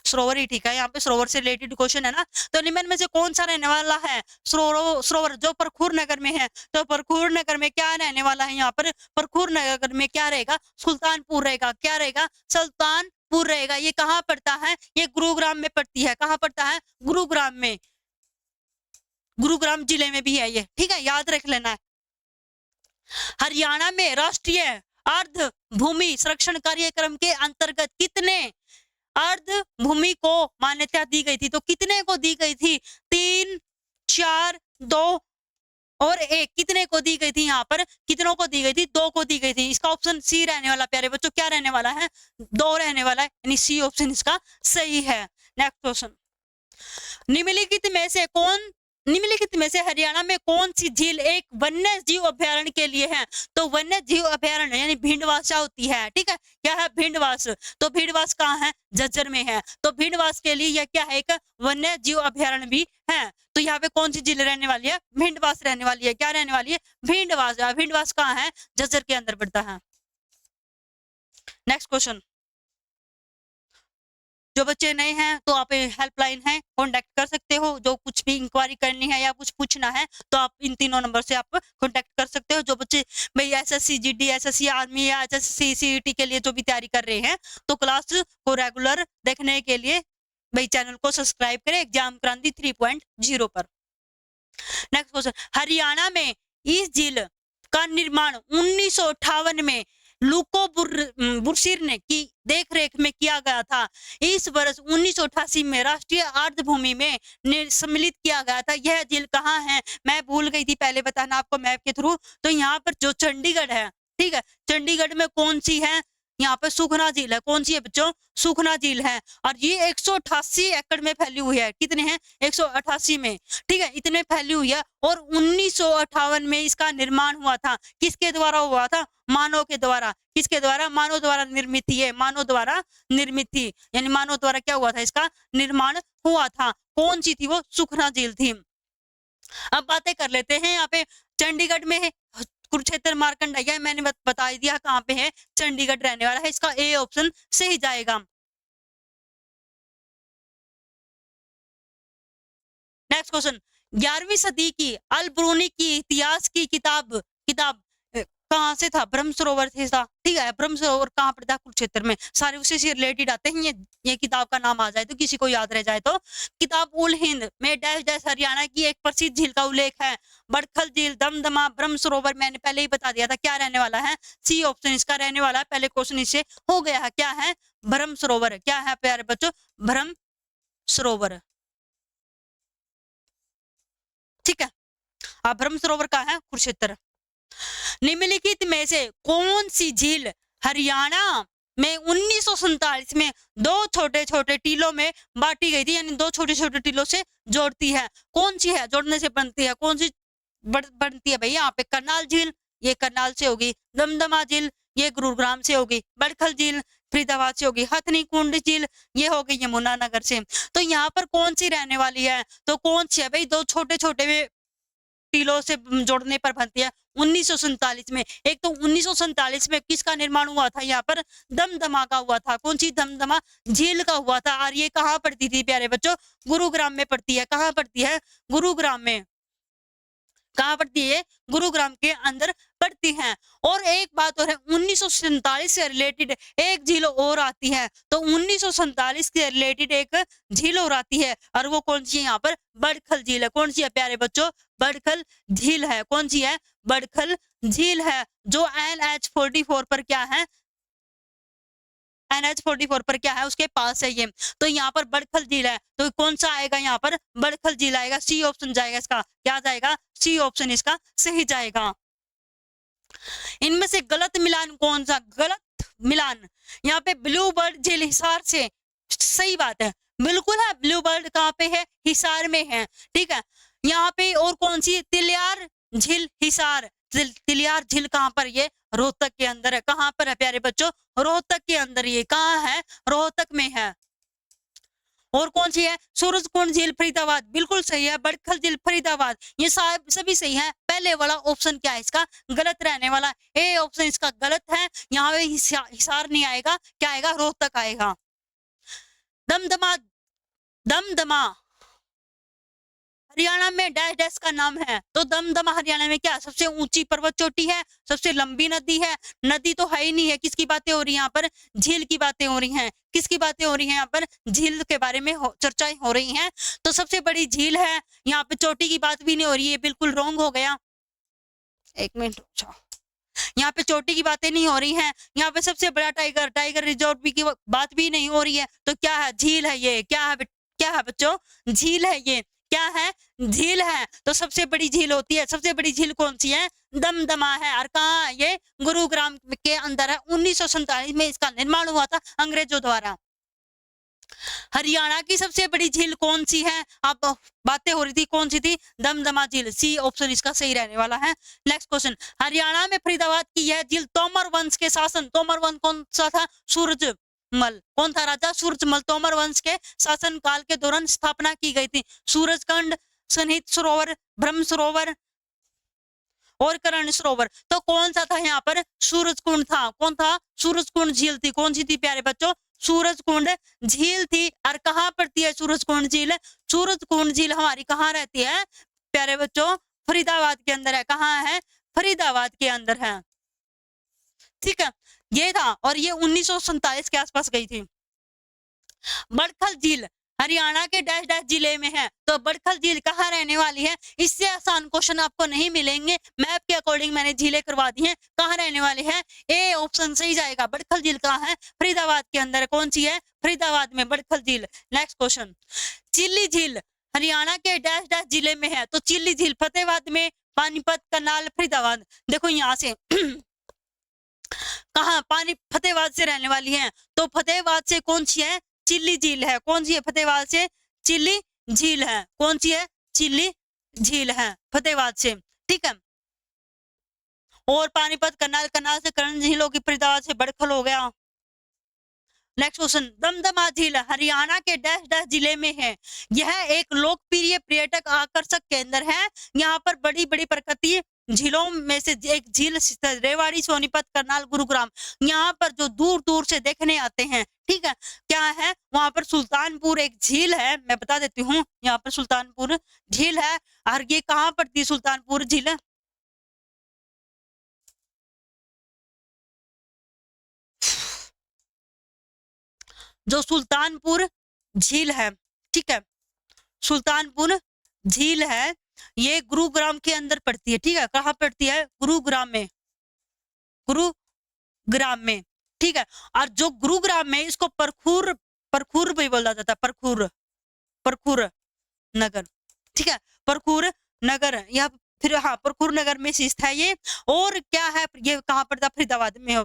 सरोवर ही ठीक है, यहाँ पे सरोवर से रिलेटेड क्वेश्चन है ना। तो निम्न में से कौन सा रहने वाला है? सरोवर जो परखुर नगर में है, तो परखुर नगर में क्या रहने वाला है? यहाँ पर परखुर नगर में क्या रहेगा? सुल्तानपुर रहेगा, क्या रहेगा? सुल्तानपुर रहेगा। ये कहाँ पड़ता है? ये गुरुग्राम में पड़ती है, कहाँ पड़ता है? गुरुग्राम में, गुरुग्राम जिले में भी है ये, ठीक है, याद रख लेना है। हरियाणा में राष्ट्रीय अर्ध भूमि संरक्षण कार्यक्रम के अंतर्गत कितने अर्ध भूमि को मान्यता दी गई थी? तो कितने को दी गई थी? 3, 4, 2 और 1, कितने को दी गई थी? यहाँ पर कितनों को दी गई थी? 2 को दी गई थी। इसका ऑप्शन सी रहने वाला प्यारे बच्चों, क्या रहने वाला है? 2 रहने वाला है, यानी सी ऑप्शन इसका सही है। नेक्स्ट क्वेश्चन, निम्नलिखित में से हरियाणा में कौन सी झील एक वन्य जीव अभ्यारण्य के लिए है? तो वन्य जीव अभ्यारण्य यानी भींडवास होती है, ठीक है, क्या है? भींडवास। तो भींडवास कहाँ है? झज्जर में है। तो भींडवास के लिए यह क्या है? एक वन्य जीव अभ्यारण्य भी है। तो यहाँ पे कौन सी झील रहने वाली है? भींडवास रहने वाली है। क्या रहने वाली है? भींडवास। भींडवास कहाँ है? झज्जर के अंदर पड़ता है। नेक्स्ट क्वेश्चन, जो बच्चे नए हैं तो आप हेल्पलाइन है, कांटेक्ट कर सकते हो। जो कुछ भी इंक्वायरी करनी है या कुछ पूछना है तो आप इन तीनों नंबर से आप कांटेक्ट कर सकते हो। जो बच्चे भाई एसएससी जीडी, एसएससी आर्मी या एसएससी सीईटी के लिए जो भी तैयारी कर रहे हैं तो क्लास को रेगुलर देखने के लिए भाई चैनल को सब्सक्राइब करें एग्जाम क्रांति 3.0 पर। नेक्स्ट क्वेश्चन, हरियाणा में इस झील का निर्माण 1958 में लुको बुरशीर ने की देखरेख में किया गया था। इस वर्ष 1988 में राष्ट्रीय आर्द्रभूमि में सम्मिलित किया गया था। यह झील कहाँ है? मैं भूल गई थी पहले बताना आपको मैप के थ्रू। तो यहाँ पर जो चंडीगढ़ है, ठीक है, चंडीगढ़ में कौन सी है? यहाँ पे सुखना झील है। कौन सी है बच्चों? सुखना झील है। और ये 188 एकड़ में फैली हुई है। कितने हैं? 188 में, ठीक है, इतने फैली हुई है। और 1958 में इसका निर्माण हुआ था। किसके द्वारा हुआ था? मानव के द्वारा। किसके द्वारा? मानव द्वारा निर्मित थी। ये मानव द्वारा निर्मित थी, यानी मानव द्वारा क्या हुआ था? इसका निर्माण हुआ था। कौन सी थी वो? सुखना झील थी। अब बातें कर लेते हैं। यहाँ पे चंडीगढ़ में है कुरुक्षेत्र मार्कंडेय, मैंने बता दिया कहाँ पे है, चंडीगढ़ रहने वाला है। इसका ए ऑप्शन सही जाएगा। नेक्स्ट क्वेश्चन, 11वीं सदी की अल ब्रूनी की इतिहास की किताब कहाँ से था? ब्रह्म सरोवर से था, ठीक है। ब्रह्म सरोवर कहाँ पर था? कुरुक्षेत्र में। सारे उसी से रिलेटेड आते हैं। ये किताब का नाम आ जाए तो किसी को याद रह जाए तो। किताब उल हिंद में डैश डैश हरियाणा की एक प्रसिद्ध झील का उल्लेख है। बड़खल झील, दमदमा, ब्रह्म सरोवर। मैंने पहले ही बता दिया था क्या रहने वाला है, सी ऑप्शन इसका रहने वाला है। पहले क्वेश्चन इससे हो गया है। क्या है? ब्रह्म सरोवर। क्या है प्यारे बच्चों? ब्रह्म सरोवर, ठीक है। अब ब्रह्म सरोवर का है कुरुक्षेत्र। निम्नलिखित में से कौन सी झील हरियाणा में 1947 में दो छोटे छोटे टीलों में बांटी गई थी, यानी दो छोटे छोटे टीलों से जोड़ती है? कौन सी है? जोड़ने से बनती है। कौन सी बनती है भाई? यहाँ पे करनाल झील, ये करनाल से होगी। दमदमा झील, ये गुरुग्राम से होगी। बड़खल झील फरीदाबाद से होगी। हथनी कुंड झील ये हो गई यमुनानगर से। तो यहाँ पर कौन सी रहने वाली है? तो कौन सी है भाई? दो छोटे छोटे टीलों से जोड़ने पर बनती है 1947 में। एक तो 1947 में किसका निर्माण हुआ था? यहाँ पर दमदमा का हुआ था। कौन सी? दमदमा झील का हुआ था। और ये कहाँ पड़ती थी प्यारे बच्चों? गुरुग्राम में पड़ती है। कहाँ पड़ती है? गुरुग्राम में। कहाँ पड़ती है? गुरुग्राम के अंदर पड़ती है। और एक बात और है, 1947 से रिलेटेड एक झील और आती है। तो 1947 से रिलेटेड एक झील और आती है, और वो कौन सी है? यहाँ पर बड़खल झील है। कौन सी है प्यारे बच्चों? बड़खल झील है। कौन सी है? बड़खल झील है, जो NH44 पर क्या है? NH44 पर क्या है? उसके पास है ये। तो यहाँ पर बड़खल झील है। तो कौन सा आएगा? यहाँ पर बड़खल झील आएगा। सी ऑप्शन जाएगा इसका। क्या जाएगा? सी ऑप्शन इसका सही जाएगा। इनमें से गलत मिलान कौन सा? गलत मिलान यहाँ पे ब्लू बर्ड झील हिसार से, सही बात है, बिल्कुल है। ब्लू बर्ड कहाँ पे है? हिसार में है, ठीक है। यहाँ पे और कौन सी? तिलियार झील हिसार। तिलियार झील कहाँ पर? ये रोहतक के अंदर है। कहाँ पर है प्यारे बच्चों? रोहतक के अंदर। ये कहाँ है? रोहतक में है। और कौन सी है? सूरजकुंड झील फरीदाबाद, बिल्कुल सही है। बड़खल झील फरीदाबाद, ये सभी सही है। पहले वाला ऑप्शन क्या है इसका? गलत रहने वाला। ए ऑप्शन इसका गलत है। यहाँ पे हिसार नहीं आएगा। क्या आएगा? रोहतक आएगा। दमदमा, दमदमा हरियाणा में डैश डैश का नाम है। तो दमदमा हरियाणा में क्या? सबसे ऊंची पर्वत चोटी है, सबसे लंबी नदी है। नदी तो है ही नहीं है। किसकी बातें हो रही है यहाँ पर? झील की बातें हो रही हैं। किसकी बातें हो रही हैं यहाँ पर? झील के बारे में चर्चाएं हो रही हैं। तो सबसे बड़ी झील है। यहाँ पे चोटी की बात भी नहीं हो रही है, बिल्कुल रॉन्ग हो गया। एक मिनट, यहाँ पे चोटी की बातें नहीं हो रही हैं। यहाँ पे सबसे बड़ा टाइगर रिजॉर्ट भी की बात भी नहीं हो रही है। तो क्या है? झील है ये। क्या है? क्या है बच्चों? झील है ये। क्या है? झील है। तो सबसे बड़ी झील होती है। सबसे बड़ी झील कौन सी है? दमदमा है। और कहाँ? ये गुरुग्राम के अंदर है। 1947 में इसका निर्माण हुआ था अंग्रेजों द्वारा। हरियाणा की सबसे बड़ी झील कौन सी है? आप बातें हो रही थी, कौन सी थी? दमदमा झील। सी ऑप्शन इसका सही रहने वाला है। नेक्स्ट क्वेश्चन, हरियाणा में फरीदाबाद की यह झील तोमर वंश के शासन, तोमर वंश कौन सा था? सूरजमल। कौन था राजा? सूरजमल। तोमर वंश के शासन काल के दौरान स्थापना की गई थी। सूरजकुंड, सन्निहित सरोवर, ब्रह्म सरोवर और कर्ण सरोवर। तो कौन सा था यहाँ पर? सूरजकुंड था। कौन था? सूरजकुंड झील थी। कौन सी थी प्यारे बच्चों? सूरजकुंड झील थी। और कहाँ पड़ती है सूरजकुंड झील? सूरजकुंड झील हमारी कहाँ रहती है प्यारे बच्चों? फरीदाबाद के अंदर है। कहाँ है? फरीदाबाद के अंदर है। ठीक है, ये था और ये 1947 के आसपास गई थी। बड़खल झील हरियाणा के डैश डैश जिले में है। तो बड़खल झील कहाँ रहने वाली है? इससे आसान क्वेश्चन आपको नहीं मिलेंगे। मैप के अकॉर्डिंग मैंने झीलें करवा दी हैं। कहाँ रहने वाली है? ए ऑप्शन सही जाएगा। बड़खल झील कहाँ है? फरीदाबाद के अंदर। कौन सी है? फरीदाबाद में बड़खल झील। नेक्स्ट क्वेश्चन, चिल्ली झील हरियाणा के डैश डैश जिले में है। तो चिल्ली झील फतेहाबाद में, पानीपत, करनाल, फरीदाबाद। देखो यहाँ से कहाँ पानी फतेहाबाद से रहने वाली है। तो फतेहाबाद से कौन सी है? चिल्ली झील है। कौन सी है? फतेहाबाद से चिल्ली झील है। कौन सी है? चिल्ली झील है फतेहाबाद से। ठीक है, और पानीपत, करनाल, करनाल से कर्ण झील होगी, फरीदाबाद से बड़खल हो गया। नेक्स्ट क्वेश्चन, दमदमा झील हरियाणा के डैश डैश जिले में है। यह एक लोकप्रिय पर्यटक आकर्षक केंद्र है। यहाँ पर बड़ी बड़ी प्रकृति झीलों में से एक झील स्थित है। रेवाड़ी, सोनीपत, करनाल, गुरुग्राम। यहाँ पर जो दूर दूर से देखने आते हैं, ठीक है, क्या है वहां पर? सुल्तानपुर एक झील है, मैं बता देती हूँ। यहाँ पर सुल्तानपुर झील है। और ये कहाँ पड़ती है सुल्तानपुर झील? जो सुल्तानपुर झील है, ठीक है, सुल्तानपुर झील है, ये गुरुग्राम के अंदर पड़ती है। ठीक है, कहाँ पड़ती है? गुरुग्राम में। गुरुग्राम में, ठीक है। और जो गुरुग्राम में, इसको परखूर परखूर भी बोला जाता है। परखूर परखूर नगर। ठीक है, परखूर नगर या फिर हाँ परखूर नगर में स्थित है ये। और क्या है ये? कहाँ पड़ता? फरीदाबाद में।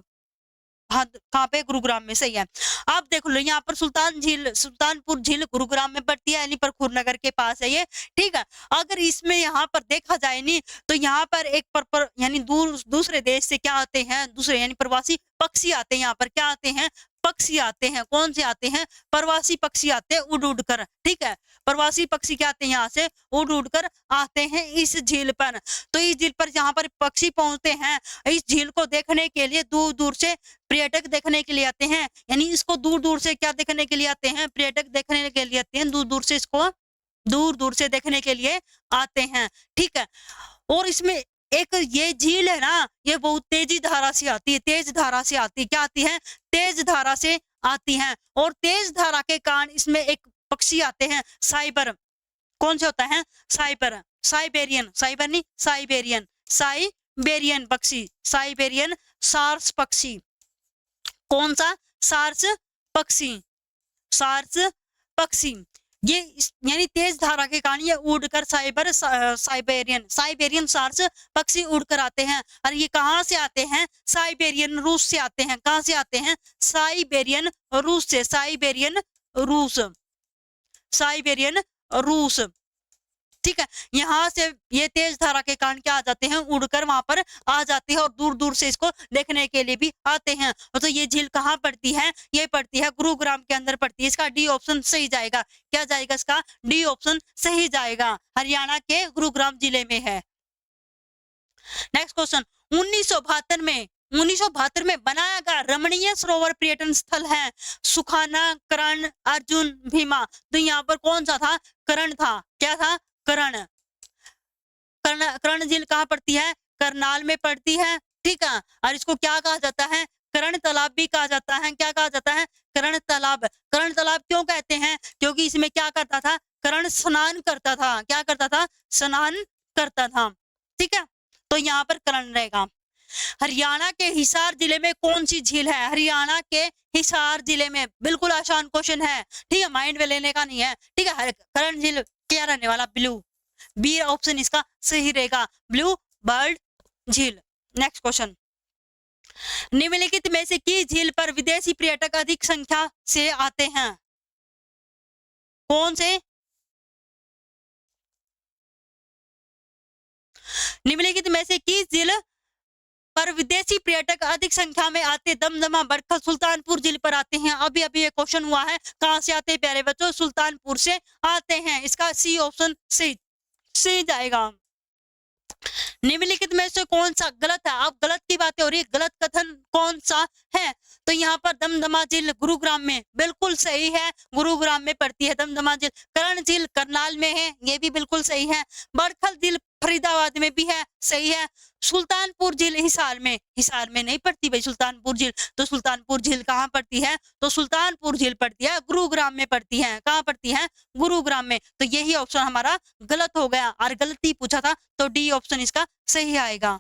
हाँ, कहाँ पे? गुरुग्राम में। सही है। अब देख लो यहाँ पर सुल्तानपुर झील गुरुग्राम में पड़ती है, यानी परखूर नगर के पास है ये। ठीक है, अगर इसमें यहाँ पर देखा जाए नहीं तो यहाँ पर एक पर यानी दूसरे देश से क्या आते हैं? दूसरे यानी प्रवासी पक्षी आते हैं। यहाँ पर क्या आते हैं? पक्षी आते हैं। कौन से आते हैं? प्रवासी पक्षी आते हैं उड़ उड़ कर। ठीक है, प्रवासी पक्षी क्या आते हैं? यहाँ से उड़ उड़ कर आते हैं इस झील पर। तो इस झील पर जहाँ पर पक्षी पहुंचते हैं, इस झील को देखने के लिए दूर दूर से पर्यटक देखने के लिए आते हैं। यानी इसको दूर दूर से क्या देखने के लिए आते हैं? पर्यटक देखने के लिए आते हैं। दूर दूर से इसको दूर दूर से देखने के लिए आते हैं। ठीक है, और इसमें एक ये झील है ना, ये बहुत तेजी धारा से आती है। तेज धारा से आती है। क्या आती है? तेज धारा से आती है। और तेज धारा के कारण इसमें एक पक्षी आते हैं, साइबर। कौन से होता है? साइबर, साइबेरियन, साइबर नहीं, साइबेरियन, साइबेरियन पक्षी, साइबेरियन सार्स पक्षी। कौन सा? सार्स पक्षी, सार्स पक्षी। ये यानी तेज धारा के कारण ये उड़कर साइबेरियन सार्स पक्षी उड़कर आते हैं। और ये कहाँ से आते हैं? साइबेरियन रूस से आते हैं। कहाँ से आते हैं? साइबेरियन रूस से। साइबेरियन रूस, साइबेरियन रूस। ठीक है, यहाँ से ये तेज धारा के कारण क्या आ जाते हैं? उड़कर वहां पर आ जाते हैं और दूर दूर से इसको देखने के लिए भी आते हैं। तो ये झील कहाँ पड़ती है? ये पड़ती है गुरुग्राम के अंदर पड़ती है। इसका डी ऑप्शन सही जाएगा। क्या जाएगा इसका? डी ऑप्शन सही जाएगा। हरियाणा के गुरुग्राम जिले में है। नेक्स्ट क्वेश्चन, 1972 में बनाया गया रमणीय सरोवर पर्यटन स्थल है सुखाना, कर्ण, अर्जुन, भीमा। तो यहाँ पर कौन सा था? कर्ण था। क्या था? कर्ण। कर्ण झील कहाँ पड़ती है? करनाल में पड़ती है। ठीक है, और इसको क्या कहा जाता है? कर्ण तालाब भी कहा जाता है। क्या कहा जाता है? कर्ण तालाब। कर्ण तालाब क्यों कहते हैं? क्योंकि इसमें क्या करता था? कर्ण स्नान करता था। क्या करता था? स्नान करता था। ठीक है, तो यहाँ पर कर्ण रहेगा। हरियाणा के हिसार जिले में कौन सी झील है? हरियाणा के हिसार जिले में। बिल्कुल आसान क्वेश्चन है। ठीक है, माइंड में लेने का नहीं है। ठीक है, कर्ण झील क्या रहने वाला? ब्लू। बी ऑप्शन इसका सही रहेगा, ब्लू बर्ड झील। नेक्स्ट क्वेश्चन, निम्नलिखित में से किस झील पर विदेशी पर्यटक अधिक संख्या से आते हैं? कौन से? निम्नलिखित में से किस झील पर विदेशी पर्यटक अधिक संख्या में आते? दमदमा, बड़खल, सुल्तानपुर झील पर आते हैं। अभी अभी ये क्वेश्चन हुआ है। कहां से आते हैं प्यारे बच्चों? सुल्तानपुर से आते हैं। इसका सी ऑप्शन सही जाएगा। निम्नलिखित में से कौन सा गलत है? अब गलत की बातें हो रही है, गलत कथन कौन सा है? तो यहाँ पर दमदमा झील गुरुग्राम में, बिल्कुल सही है, गुरुग्राम में पड़ती है दमदमा झील। कर्ण झील करनाल में है, ये भी बिल्कुल सही है। बड़खल झील फरीदाबाद में भी है, सही है। सुल्तानपुर झील हिसार में, हिसार में नहीं पड़ती भाई सुल्तानपुर झील। तो सुल्तानपुर झील कहाँ पड़ती है? तो सुल्तानपुर झील पड़ती है गुरुग्राम में पड़ती है। कहाँ पड़ती है? गुरुग्राम में। तो यही ऑप्शन हमारा गलत हो गया, और गलती पूछा था तो डी ऑप्शन इसका सही आएगा।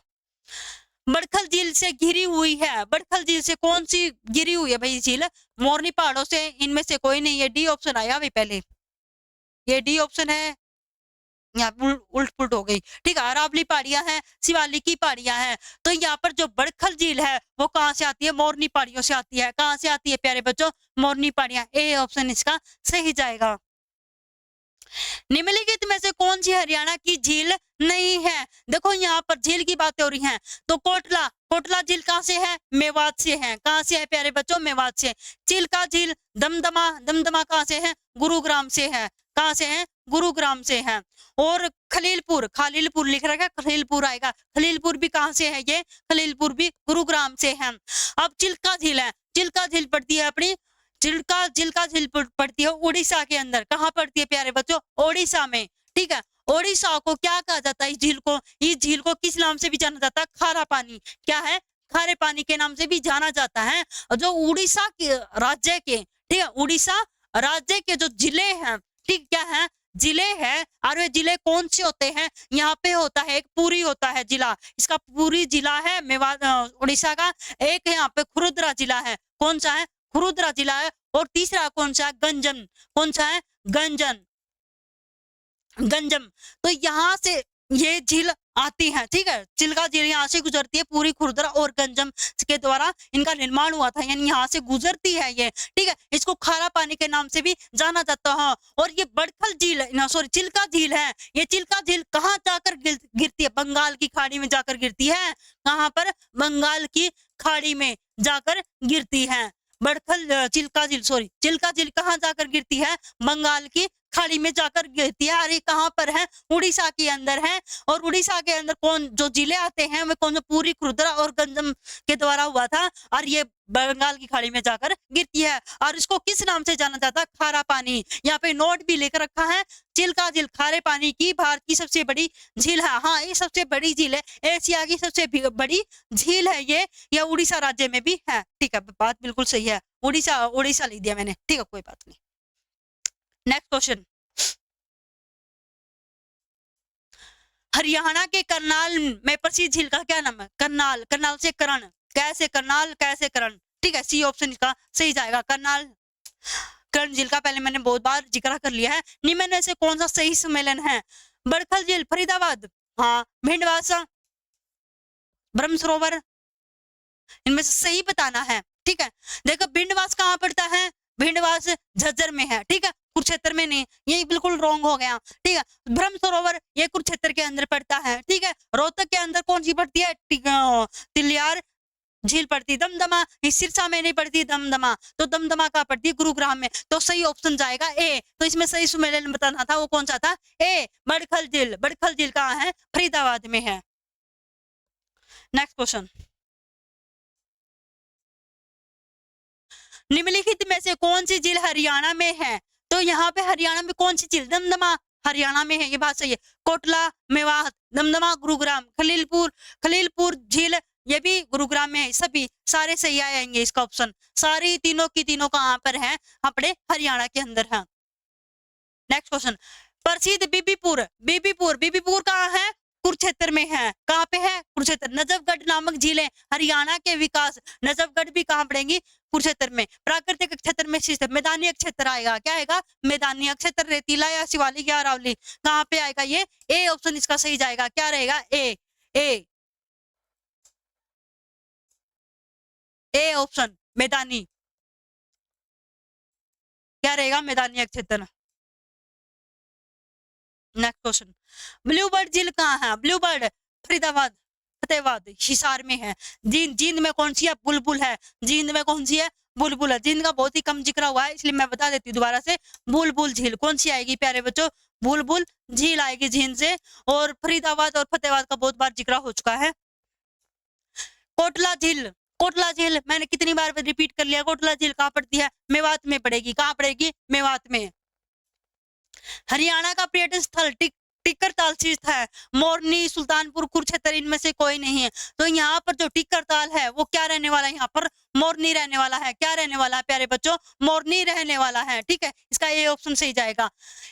बड़खल झील से घिरी हुई है, बड़खल झील से कौन सी घिरी हुई है भाई झील? मोरनी पहाड़ों से, इनमें से कोई नहीं, ये डी ऑप्शन आया भाई पहले, ये डी ऑप्शन है। यहाँ उल्ट पुलट हो गई, ठीक है। अरावली पहाड़ियां हैं, शिवालिक की पहाड़ियां हैं। तो यहाँ पर जो बड़खल झील है वो कहाँ से आती है? मोरनी पहाड़ियों से आती है। कहाँ से आती है प्यारे बच्चों? मोरनी पहाड़ियां। ए ऑप्शन इसका सही जाएगा। निम्नलिखित में से कौन सी हरियाणा की झील नहीं है? देखो यहाँ पर झील की बातें हो रही हैं, तो कोटला, कोटला झील कहाँ से है? मेवात से है। कहाँ से है प्यारे बच्चों? मेवात से। चिल्का झील दमदमा, दमदमा कहाँ से है? गुरुग्राम से है। कहाँ से है? गुरुग्राम से है। और खलीलपुर, खलीलपुर लिख रखा है, खलीलपुर आएगा। खलीलपुर भी कहाँ से है? ये खलीलपुर भी गुरुग्राम से है। अब चिल्का झील है, चिल्का झील पड़ती है अपनी, चिल्का चिल्का झील पड़ती है उड़ीसा के अंदर। कहाँ पड़ती है प्यारे बच्चों? ओडिशा में, ठीक है। ओडिशा को क्या कहा जाता है? इस झील को, इस झील को किस नाम से भी जाना जाता है? खारा पानी। क्या है? खारे पानी के नाम से भी जाना जाता है। जो उड़ीसा के राज्य के, ठीक है, उड़ीसा राज्य के जो जिले हैं, ठीक, क्या है? जिले हैं। और वे जिले कौन से होते हैं? यहाँ पे होता है एक पुरी होता है जिला, इसका पुरी जिला है मेवात उड़ीसा का। एक यहाँ पे खुरुद्रा जिला है, कौन सा है? खुरुद्रा जिला है। और तीसरा कौन सा है? गंजम। कौन सा है? गंजम, गंजम। तो यहाँ से ये झील आती है, ठीक है। चिल्का झील यहाँ से गुजरती है, पूरी खुरदरा और गंजम के द्वारा इनका निर्माण हुआ था, यानी यहाँ से गुजरती है ये, ठीक है। इसको खारा पानी के नाम से भी जाना जाता है। और ये बड़खल झील, सॉरी चिल्का झील है, ये चिल्का झील कहाँ जाकर गिरती है? बंगाल की खाड़ी में जाकर गिरती है। कहाँ पर? बंगाल की खाड़ी में जाकर गिरती है। बड़खल चिल्का झील, सॉरी चिल्का झील कहाँ जाकर गिरती है? बंगाल की खाड़ी में जाकर गिरती है। और ये कहाँ पर है? उड़ीसा के अंदर है। और उड़ीसा के अंदर कौन जो जिले आते हैं वे कौन? पूरी खुरदरा और गंजम के द्वारा हुआ था। और ये बंगाल की खाड़ी में जाकर गिरती है। और इसको किस नाम से जाना जाता है? खारा पानी। यहाँ पे नोट भी लेकर रखा है, चिल्का झील खारे पानी की भारत की सबसे बड़ी झील है। हाँ, ये सबसे बड़ी झील है, एशिया की सबसे बड़ी झील है ये। यह उड़ीसा राज्य में भी है, ठीक है। बात बिल्कुल सही है, उड़ीसा, उड़ीसा लिख दिया मैंने, ठीक है, कोई बात नहीं। नेक्स्ट क्वेश्चन, हरियाणा के करनाल में प्रसिद्ध झील का क्या नाम है? करनाल, करनाल से करण, कैसे करनाल, कैसे करण, ठीक है। सी ऑप्शन इसका सही जाएगा, करनाल। कर्ण झील का पहले मैंने बहुत बार जिक्र कर लिया है। निम्न में से कौन सा सही सम्मेलन है? बड़खल झील फरीदाबाद, हाँ। भिंडवासा, ब्रह्म सरोवर, इनमें से सही बताना है, ठीक है। देखो भिंडवास कहाँ पड़ता है? भिंडवास झज्जर में है, ठीक है, कुरुक्षेत्र में नहीं, ये बिल्कुल रॉन्ग हो गया, ठीक है। ब्रह्म सरोवर ये कुरुक्षेत्र के अंदर पड़ता है, ठीक है। रोहतक के अंदर कौन सी पड़ती है? तिलियार झील पड़ती। दमदमा सिरसा में नहीं पड़ती दमदमा, तो दमदमा का पड़ती है गुरुग्राम में। तो सही ऑप्शन जाएगा ए। तो इसमें सही सम्मेलन बताना था, वो कौन सा था? ए, बड़खल झील। बड़खल झील कहाँ है? फरीदाबाद में है। नेक्स्ट क्वेश्चन, निम्नलिखित में से कौन सी झील हरियाणा में है? तो यहाँ पे हरियाणा में कौन सी झील? दमदमा हरियाणा में है, ये बात सही है। कोटला, मेवात, दमदमा गुरुग्राम, खलीलपुर, खलीलपुर झील ये भी गुरुग्राम में है। सभी सारे सही आएंगे इसका ऑप्शन, सारी तीनों की तीनों कहाँ पर है? अपने हरियाणा के अंदर है। नेक्स्ट क्वेश्चन, प्रसिद्ध बीबीपुर, बीबीपुर, बीबीपुर कहाँ है? कुरुक्षेत्र में है। कहाँ पे है? कुरुक्षेत्र। नजफगढ़ नामक झीलें हरियाणा के विकास, नजफगढ़ भी कहाँ पड़ेंगी? कुरुक्षेत्र में। प्राकृतिक क्षेत्र में स्थित, मैदानी क्षेत्र आएगा, क्या आएगा? मैदानी क्षेत्र, रेतीला या शिवालिक या अरावली, कहाँ पे आएगा ये? ए ऑप्शन इसका सही जाएगा, क्या रहेगा? ए, ए, ए ऑप्शन मैदानी, क्या रहेगा? मैदानी क्षेत्र। नेक्स्ट क्वेश्चन, ब्लू बर्ड झील कहाँ है? ब्लू बर्ड फरीदाबाद, फतेहाबाद, हिसार में है। जींद, जींद में कौन सी है? बुलबुल है। जींद में कौन सी है? बुलबुल है, जिनका बहुत ही कम जिक्र हुआ है, इसलिए मैं बता देती हूँ दोबारा से। बुलबुल झील कौन सी आएगी प्यारे बच्चों? बुलबुल झील आएगी झील से। और फरीदाबाद और फतेहाबाद का बहुत बार जिक्र हो चुका है। कोटला झील, कोटला झील मैंने कितनी बार रिपीट कर लिया। कोटला झील कहाँ पड़ती है? मेवात में पड़ेगी। कहाँ पड़ेगी? मेवात में। हरियाणा का पर्यटन स्थल टिक्कर ताल स्थित है। मोरनी, सुल्तानपुर, कुरुक्षेत्र इनमें से कोई नहीं है। तो यहाँ पर जो टिक्कर ताल है वो क्या रहने वाला है? यहाँ पर मोरनी रहने वाला है। क्या रहने वाला है प्यारे बच्चों? मोरनी रहने वाला है। ठीक है, इसका ए ऑप्शन सही जाएगा।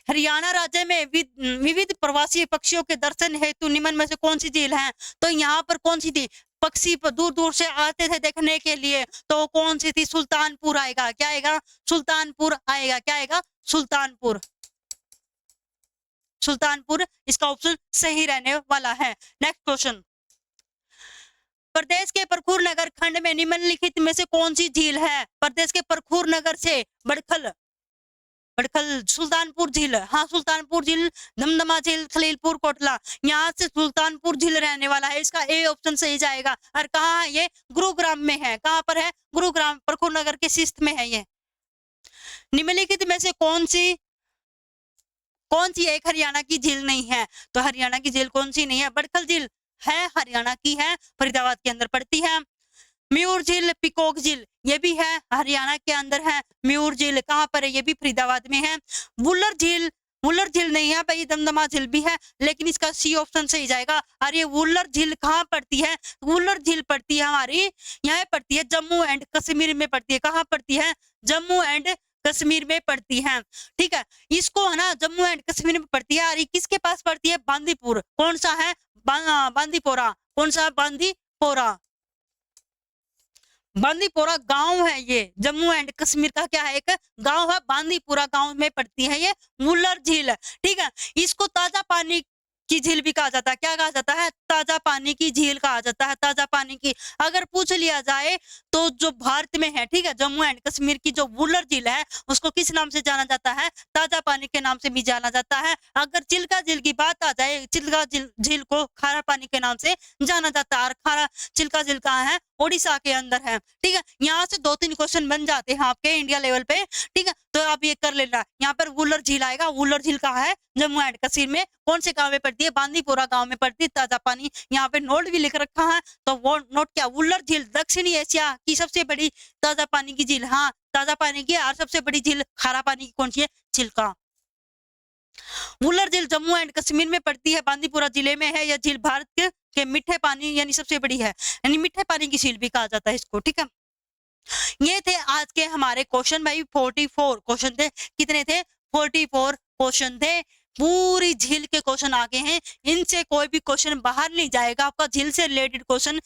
हरियाणा राज्य में विविध प्रवासी पक्षियों के दर्शन हेतु निम्न में से कौन सी झील है? तो यहाँ पर कौन सी थी? पक्षी दूर दूर से आते थे देखने के लिए, तो कौन सी थी? सुल्तानपुर आएगा। क्या आएगा? सुल्तानपुर आएगा। क्या आएगा? सुल्तानपुर। सुल्तानपुर इसका ऑप्शन सही रहने वाला है। नेक्स्ट क्वेश्चन, प्रदेश के परखूर नगर खंड में निम्नलिखित में से कौन सी झील है? प्रदेश के परखूर नगर से बड़खल, बड़खल सुल्तानपुर झील, हाँ सुल्तानपुर झील, धमधमा झील, खलीलपुर, कोटला, यहाँ से सुल्तानपुर झील रहने वाला है। इसका ए ऑप्शन सही जाएगा। और कहाँ है ये? गुरुग्राम में है। कहाँ पर है? गुरुग्राम, परखूर नगर के शिस्त में है ये। निम्नलिखित में से कौन सी एक हरियाणा की झील नहीं है? तो हरियाणा की झील कौन सी नहीं है? बड़खल झील है, हरियाणा की है, फरीदाबाद के अंदर पड़ती है। म्यूर झील, पिकॉक झील ये भी है, हरियाणा के अंदर है। म्यूर झील कहाँ पर है? ये भी फरीदाबाद में है। वुलर झील, वुलर झील नहीं है भाई, दमदमा झील भी है, लेकिन इसका सी ऑप्शन सही जाएगा। और ये वुलर झील कहाँ पड़ती है? वुलर झील पड़ती है हमारी, यहाँ पड़ती है जम्मू एंड कश्मीर में पड़ती है। कहाँ पड़ती है? जम्मू एंड कश्मीर में पड़ती है। ठीक है, इसको है ना जम्मू एंड कश्मीर में पड़ती है। और ये किसके पास पड़ती है? बांदीपुर। कौन सा है? बांदीपोरा। कौन सा? बांदीपोरा। बांदीपोरा गांव है ये, जम्मू एंड कश्मीर का क्या है? एक गांव है, बांदीपुरा गांव में पड़ती है ये वुलर झील। ठीक है, इसको ताजा पानी की झील भी कहा जाता है। क्या कहा जाता है? ताजा पानी की झील कहा जाता है। ताजा पानी की अगर पूछ लिया जाए तो जो भारत में है, ठीक है, जम्मू एंड कश्मीर की जो वुलर झील है उसको किस नाम से जाना जाता है? ताजा पानी के नाम से भी जाना जाता है। अगर चिल्का झील की बात आ जाए, चिल्का झील को खारा पानी के नाम से जाना जाता है। और खारा चिल्का झील कहाँ है? ओडिशा के अंदर है। ठीक है, यहाँ से 2-3 क्वेश्चन बन जाते हैं आपके इंडिया लेवल पे। ठीक है, तो आप ये कर लेना। यहाँ पर वुलर झील आएगा। वुलर झील कहाँ है? जम्मू एंड कश्मीर में। कौन से गांव में पड़ती है? बांदीपोरा गांव में पड़ती है। ताजा पानी यहाँ पे नोट भी लिख रखा है, तो वो नोट क्या? वुलर झील दक्षिणी एशिया की सबसे बड़ी ताजा पानी की झील। हाँ, ताजा पानी की। और सबसे बड़ी झील खारा पानी की कौन सी है? चिल्का। वुलर झील जम्मू एंड कश्मीर में पड़ती है, बांदीपुरा जिले में है। यह झील भारत के मीठे पानी यानी सबसे बड़ी है, यानी मीठे पानी की झील भी कहा जाता है इसको। ठीक है, ये थे आज के हमारे क्वेश्चन भाई। 44 क्वेश्चन थे। कितने थे? 44 क्वेश्चन थे। पूरी झील के क्वेश्चन आगे हैं, इनसे कोई भी क्वेश्चन बाहर नहीं जाएगा। आपका झील से रिलेटेड क्वेश्चन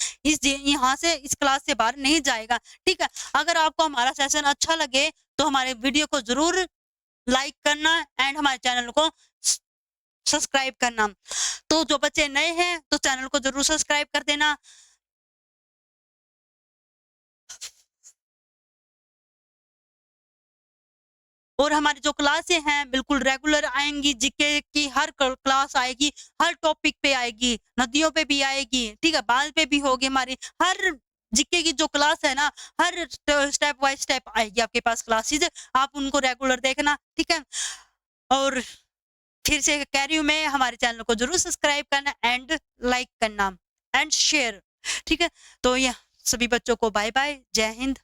यहाँ से इस क्लास से बाहर नहीं जाएगा। ठीक है, अगर आपको हमारा सेशन अच्छा लगे तो हमारे वीडियो को जरूर लाइक करना एंड हमारे चैनल को सब्सक्राइब करना। तो जो बच्चे नए हैं तो चैनल को जरूर सब्सक्राइब कर देना। और हमारी जो क्लासें हैं बिल्कुल रेगुलर आएंगी। जीके की हर क्लास आएगी, हर टॉपिक पे आएगी, नदियों पे भी आएगी। ठीक है, बांध पे भी होगी हमारी। हर जीके की जो क्लास है ना, हर स्टेप बाय स्टेप आएगी आपके पास क्लासेस। आप उनको रेगुलर देखना। ठीक है, और फिर से कह रही हूँ मैं, हमारे चैनल को जरूर सब्सक्राइब करना एंड लाइक करना एंड शेयर। ठीक है, तो ये सभी बच्चों को बाय बाय, जय हिंद।